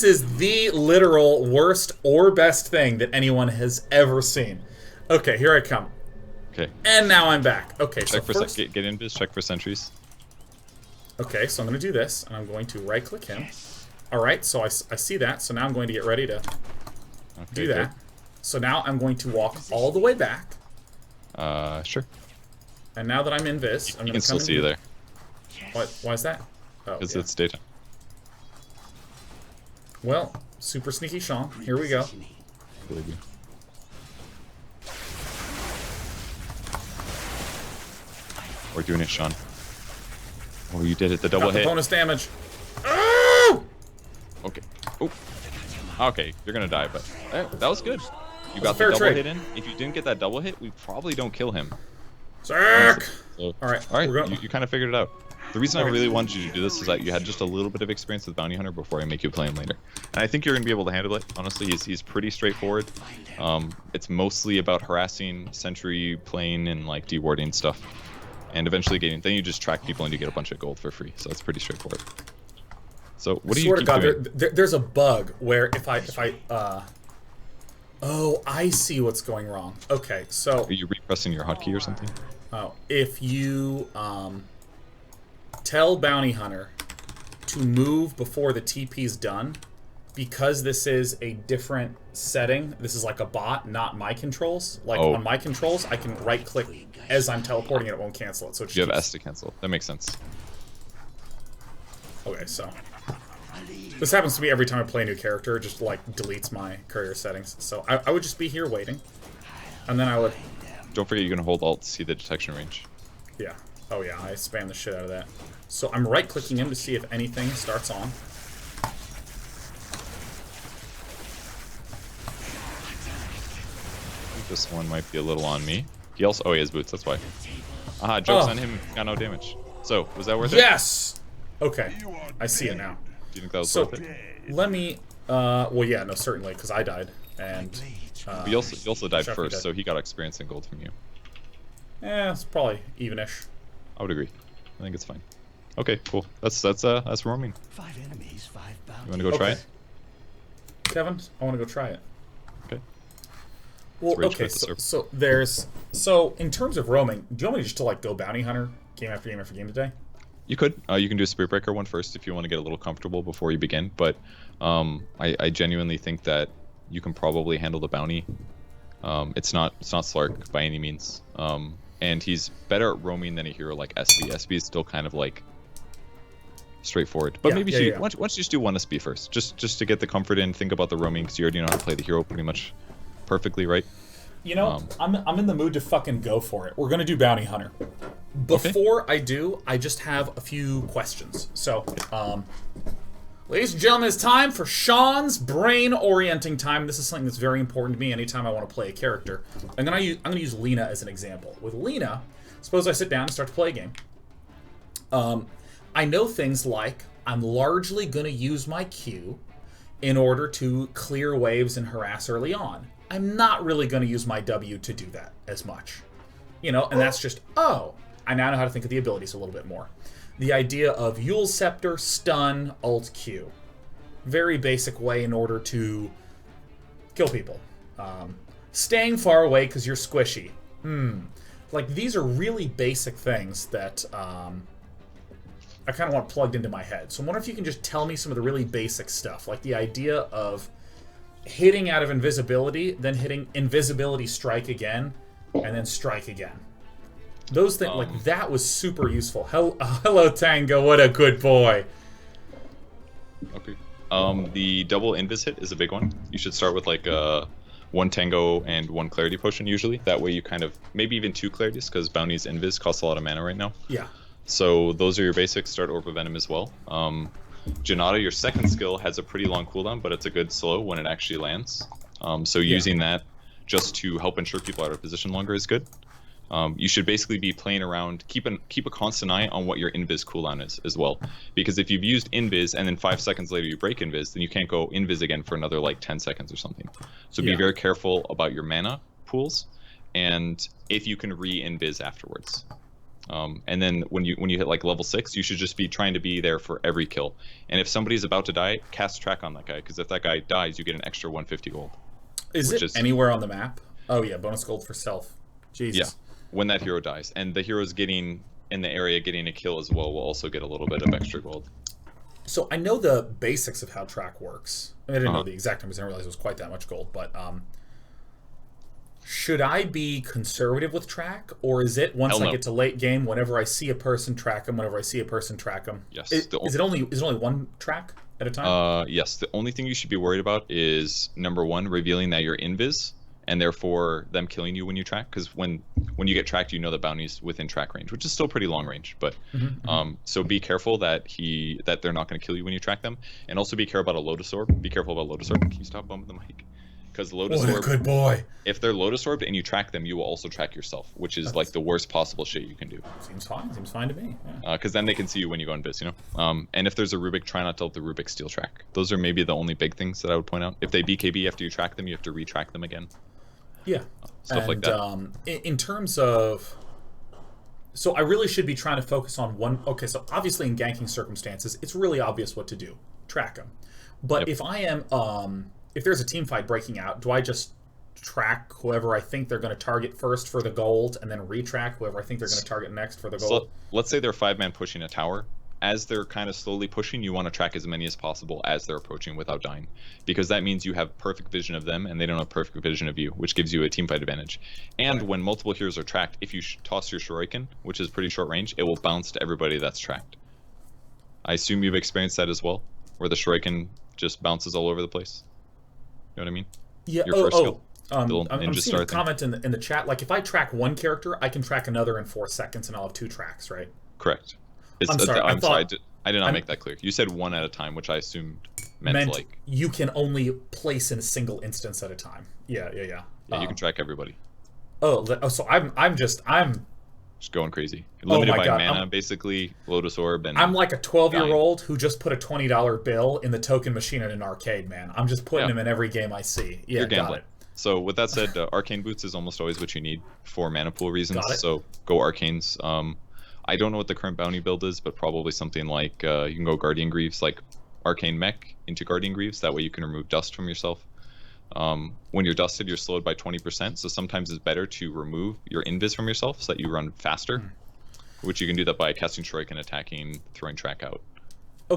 is the literal worst or best thing that anyone has ever seen. Okay, here I come. Okay. And now I'm back. Okay, Check so for first, get invis. Check for sentries. okay, so I'm gonna do this, and I'm going to right-click him. All right, so I see that. So now I'm going to get ready to do that. Good. So now I'm going to walk all the way back. Sure. And now that I'm invis, I'm You gonna can still come see you there. Why is that? Oh, Because yeah. it's daytime. Well, super sneaky Sean. Here we go. Believe you. We're doing it, Sean. Oh, you did it. The double Got the hit. bonus damage. Oh! Okay. Oh. Okay, you're gonna die, but that was good. You got a fair the double trade. hit in. If you didn't get that double hit, we probably don't kill him. Sick! So, All right, all right. we're going- You kind of figured it out. The reason I Okay. really wanted you to do this is that you had just a little bit of experience with Bounty Hunter before I make you play him later, and I think you're gonna be able to handle it. Honestly, he's pretty straightforward. It's mostly about harassing, sentry playing, and like dewarding stuff, and eventually getting. Then you just track people and you get a bunch of gold for free. So it's pretty straightforward. So what do you Swear to keep God, doing? there's a bug where if I oh, I see what's going wrong. Okay, so Are you repressing your hotkey or something? if you tell Bounty Hunter to move before the TP's done, because this is a different setting, this is like a bot, not my controls. Like on my controls, I can right-click as I'm teleporting and it won't cancel it. So it just You have keeps- S to cancel. That makes sense. Okay, so this happens to me every time I play a new character. It just like deletes my courier settings. So I would just be here waiting, and then I would. Don't forget you can hold Alt to see the detection range. Yeah. Oh yeah, I spam the shit out of that. So I'm right-clicking him to see if anything starts on. I think this one might be a little on me. He also, oh, he has boots. That's why. Aha, joke's on him. Got no damage. So was that worth it? Yes. Okay, I see it now. Do you think that was So worth it? let me. Well, yeah, no, certainly, because I died, and But you also died Sheffy first, died. so he got experience and gold from you. it's probably evenish. I would agree. I think it's fine. Okay, cool. That's roaming. 5 enemies, 5 bounties. You want to go try Okay. it? Kevin, I want to go try it. Okay. Well, Rage okay, quit the server. so in terms of roaming, do you want me just to like go bounty hunter game after game after game today? You could. You can do a Spirit Breaker one first if you want to get a little comfortable before you begin. But I genuinely think that you can probably handle the bounty. It's not Slark by any means. and he's better at roaming than a hero like SB. SB is still kind of like straightforward, but maybe why don't you just do 1 SB first, just to get the comfort in, think about the roaming, because you already know how to play the hero pretty much perfectly, right? You know, I'm in the mood to fucking go for it. We're gonna do Bounty Hunter. Before I do, I just have a few questions. So, ladies and gentlemen, it's time for Sean's brain orienting time. This is something that's very important to me anytime I want to play a character. I'm gonna use Lena as an example. With Lena, suppose I sit down and start to play a game. I know things like I'm largely gonna use my Q in order to clear waves and harass early on. I'm not really gonna use my W to do that as much. You know, and that's just, I now know how to think of the abilities a little bit more. The idea of Yule's Scepter, stun, ult, Q. Very basic way in order to kill people. Staying far away because you're squishy. Like, these are really basic things that I kind of want plugged into my head. So I wonder if you can just tell me some of the really basic stuff. Like the idea of hitting out of invisibility, then hitting invisibility strike again, and then strike again. Those things, like, that was super useful. Hello, Tango, what a good boy. Okay. The double invis hit is a big one. You should start with, like, 1 Tango and 1 Clarity Potion, usually. That way you kind of, maybe even 2 Clarities, because Bounty's invis costs a lot of mana right now. Yeah. So those are your basics. Start Orb of Venom as well. Janata, your second skill, has a pretty long cooldown, but it's a good slow when it actually lands. So using that just to help ensure people are out of position longer is good. You should basically be playing around, keep a constant eye on what your invis cooldown is as well. Because if you've used invis and then 5 seconds later you break invis, then you can't go invis again for another like 10 seconds or something. So be very careful about your mana pools, and if you can re-invis afterwards. And then when you hit like level 6, you should just be trying to be there for every kill. And if somebody's about to die, cast track on that guy, because if that guy dies, you get an extra 150 gold. Is it anywhere on the map? Oh yeah, bonus gold for self. Jesus. Yeah, when that hero dies. And the heroes getting in the area getting a kill as well will also get a little bit of extra gold. So I know the basics of how track works. I didn't know the exact numbers. I didn't realize it was quite that much gold, but should I be conservative with track, or is it once I get to late game, whenever I see a person, track them? Whenever I see a person, track them. Yes. Is it only 1 track at a time? Yes. The only thing you should be worried about is number 1, revealing that you're invis, and therefore them killing you when you track. Because when you get tracked, you know the bounty's within track range, which is still pretty long range. But so be careful that they're not going to kill you when you track them, and also be careful about a Lotus Orb. Be careful about Lotus Orb. Can you stop bumping the mic? Because Lotus Orb, good boy. If they're Lotus Orbed and you track them, you will also track yourself, which is like the worst possible shit you can do. Seems fine. Seems fine to me. Because then they can see you when you go in biz, you know? And if there's a Rubik, try not to let the Rubik steal track. Those are maybe the only big things that I would point out. If they BKB after you track them, you have to retrack them again. Yeah. Stuff like that. In terms of... So I really should be trying to focus on one... Okay, so obviously in ganking circumstances, it's really obvious what to do. Track them. But if I am... if there's a team fight breaking out, do I just track whoever I think they're going to target first for the gold, and then retrack whoever I think they're going to target next for the gold? So let's say they're 5-man pushing a tower. As they're kind of slowly pushing, you want to track as many as possible as they're approaching without dying. Because that means you have perfect vision of them, and they don't have perfect vision of you, which gives you a team fight advantage. And when multiple heroes are tracked, if you toss your Shuriken, which is pretty short range, it will bounce to everybody that's tracked. I assume you've experienced that as well, where the Shuriken just bounces all over the place. You know what I mean? Yeah. Your first skill. I'm seeing a comment in the chat. Like, if I track one character, I can track another in 4 seconds, and I'll have 2 tracks, right? Correct. I'm sorry. I did not make that clear. You said 1 at a time, which I assumed meant like you can only place in a single instance at a time. Yeah. Yeah, you can track everybody. So I'm just going crazy. Limited by mana, basically. Lotus Orb, and I'm like a 12-year-old who just put a $20 bill in the token machine at an arcade, man. I'm just putting him in every game I see. Yeah, you're gambling. So with that said, Arcane Boots is almost always what you need for mana pool reasons. So go Arcanes. I don't know what the current bounty build is, but probably something like you can go Guardian Greaves, like Arcane Mech into Guardian Greaves. That way you can remove dust from yourself. When you're dusted, you're slowed by 20%, so sometimes it's better to remove your invis from yourself so that you run faster, which you can do that by casting Shuriken, attacking, throwing track out.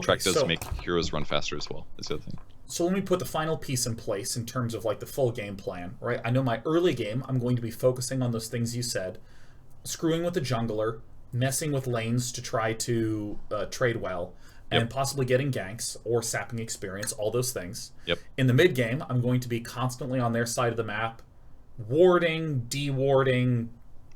Track does make heroes run faster as well, is the other thing. So let me put the final piece in place in terms of like the full game plan, right? I know my early game, I'm going to be focusing on those things you said. screwing with the jungler, messing with lanes to try to trade well, and possibly getting ganks or sapping experience, all those things. Yep. In the mid game, I'm going to be constantly on their side of the map, warding, dewarding,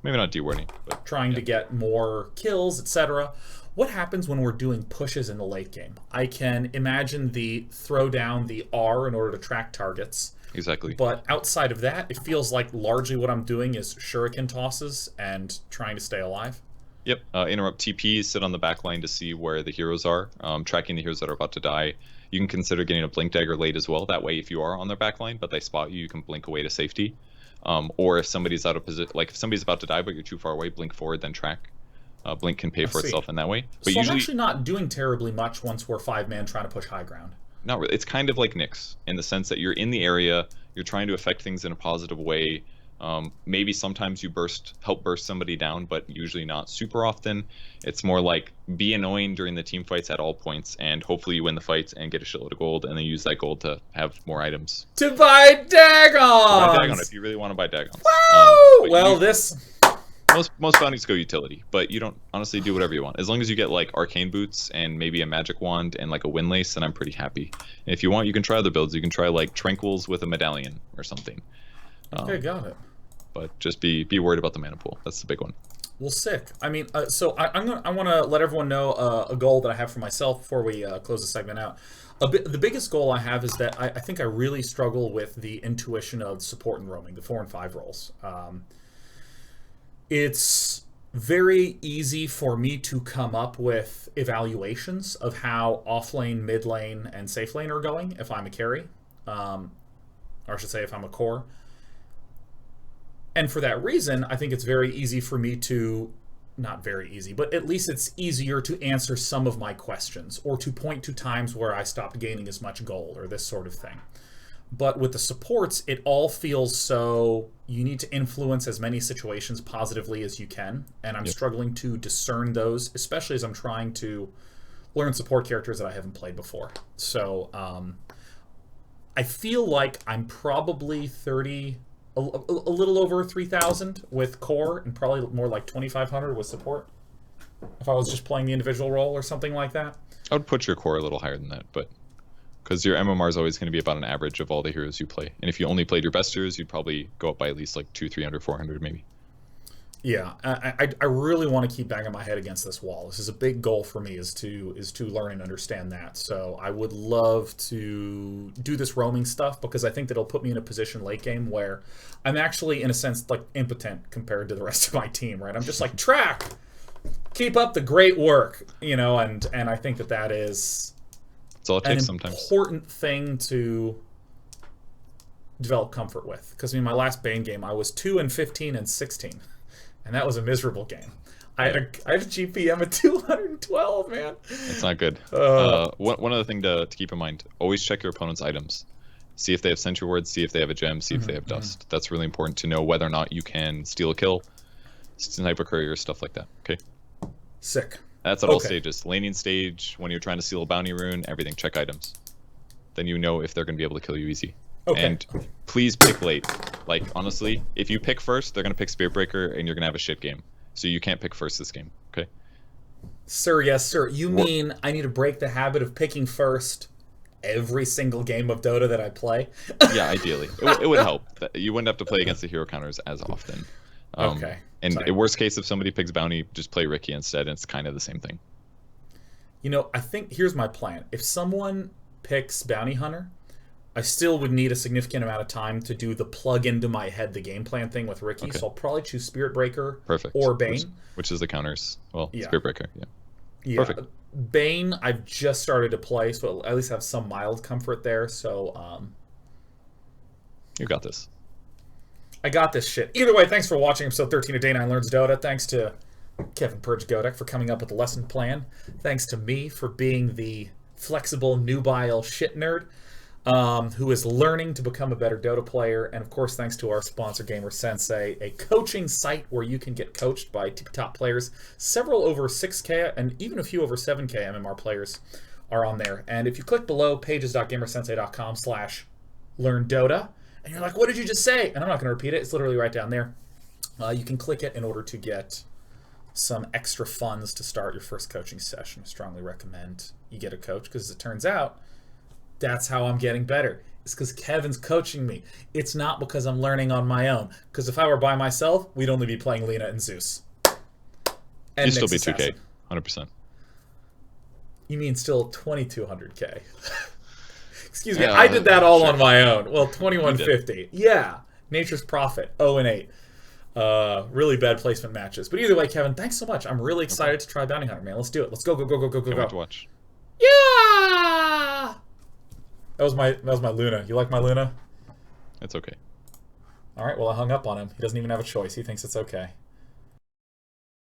Maybe not dewarding, but trying to get more kills, etc. What happens when we're doing pushes in the late game? I can imagine the throw down the R in order to track targets. Exactly. But outside of that, it feels like largely what I'm doing is shuriken tosses and trying to stay alive. Yep. Interrupt TPs, sit on the back line to see where the heroes are, tracking the heroes that are about to die. You can consider getting a blink dagger late as well. That way, if you are on their back line, but they spot you, you can blink away to safety. Or if somebody's out of position, like if somebody's about to die but you're too far away, blink forward, then track. Blink can pay for itself in that way. But so usually, I'm actually not doing terribly much once we're 5-man trying to push high ground. not really. It's kind of like Nyx in the sense that you're in the area, you're trying to affect things in a positive way. Maybe sometimes you help burst somebody down, but usually not super often. It's more like be annoying during the team fights at all points, and hopefully you win the fights and get a shitload of gold, and then use that gold to have more items. To buy Dagons! Buy Dagon if you really want to buy Dagons. Woo! Well, most bounties go utility, but you don't honestly do whatever you want. As long as you get like arcane boots and maybe a magic wand and like a windlace, then I'm pretty happy. And if you want, you can try other builds. You can try like tranquils with a medallion or something. Okay, got it. But just be worried about the mana pool. That's the big one. Well, sick. I mean, so I want to let everyone know a goal that I have for myself before we close the segment out. The biggest goal I have is that I think I really struggle with the intuition of support and roaming, the 4 and 5 roles. It's very easy for me to come up with evaluations of how offlane, mid lane, and safe lane are going if I'm a carry, or I should say if I'm a core. And for that reason, I think it's very easy for me to, not very easy, but at least it's easier to answer some of my questions or to point to times where I stopped gaining as much gold or this sort of thing. But with the supports, it all feels so you need to influence as many situations positively as you can. And I'm struggling to discern those, especially as I'm trying to learn support characters that I haven't played before. So I feel like I'm probably a little over 3,000 with core and probably more like 2,500 with support. If I was just playing the individual role or something like that. I would put your core a little higher than that, but because your MMR is always going to be about an average of all the heroes you play. And if you only played your best heroes, you'd probably go up by at least like 200, 300, 400 maybe. Yeah, I really want to keep banging my head against this wall. This is a big goal for me, is to learn and understand that. So I would love to do this roaming stuff because I think that it'll put me in a position late game where I'm actually, in a sense, like impotent compared to the rest of my team, right? I'm just like, track, keep up the great work, you know, and I think that is That's all it takes an sometimes. important thing to develop comfort with. Because I mean, my last Bane game, I was 2 and 15 and 16. And that was a miserable game. I had a GPM of 212, man. It's not good. One other thing to keep in mind, always check your opponent's items. See if they have sentry wards, see if they have a gem, see if they have dust. That's really important to know whether or not you can steal a kill, sniper courier, stuff like that. Okay? Sick. That's at all stages. Laning stage, when you're trying to steal a bounty rune, everything, check items. Then you know if they're going to be able to kill you easy. Okay. And please pick late. Like, honestly, if you pick first, they're going to pick Spirit Breaker, and you're going to have a shit game. So you can't pick first this game, okay? Sir, yes, sir. You mean I need to break the habit of picking first every single game of Dota that I play? Yeah, ideally. It would help. You wouldn't have to play against the hero counters as often. Okay. And in worst case, if somebody picks Bounty, just play Ricky instead, and it's kind of the same thing. You know, I think here's my plan. If someone picks Bounty Hunter, I still would need a significant amount of time to do the plug into my head the game plan thing with Ricky, so I'll probably choose Spirit Breaker or Bane. Which is the counters. Well, yeah. Spirit Breaker, yeah. Perfect. Bane, I've just started to play, so I'll at least have some mild comfort there, so... You got this. I got this shit. Either way, thanks for watching episode 13 of Day 9 Learns Dota. Thanks to Kevin Purge Godek for coming up with the lesson plan. Thanks to me for being the flexible, nubile shit nerd. Who is learning to become a better Dota player. And of course, thanks to our sponsor, Gamer Sensei, a coaching site where you can get coached by top players. Several over 6K and even a few over 7K MMR players are on there. And if you click below pages.gamersensei.com/learndota, and you're like, what did you just say? And I'm not going to repeat it. It's literally right down there. You can click it in order to get some extra funds to start your first coaching session. I strongly recommend you get a coach because, as it turns out, that's how I'm getting better. It's because Kevin's coaching me. It's not because I'm learning on my own. Because if I were by myself, we'd only be playing Lena and Zeus. And You'd still be Assassin. 2K, 100%. You mean still 2200K? Excuse me, Yeah, I did that all sure. on my own. Well, 2150. Yeah, Nature's Prophet, 0-8. Really bad placement matches. But either way, Kevin, thanks so much. I'm really excited to try Bounty Hunter, man. Let's do it. Let's go, go, go, go, go, go, Can't wait to go. watch. Yeah! That was my Luna. You like my Luna? It's okay. All right, well, I hung up on him. He doesn't even have a choice. He thinks it's okay.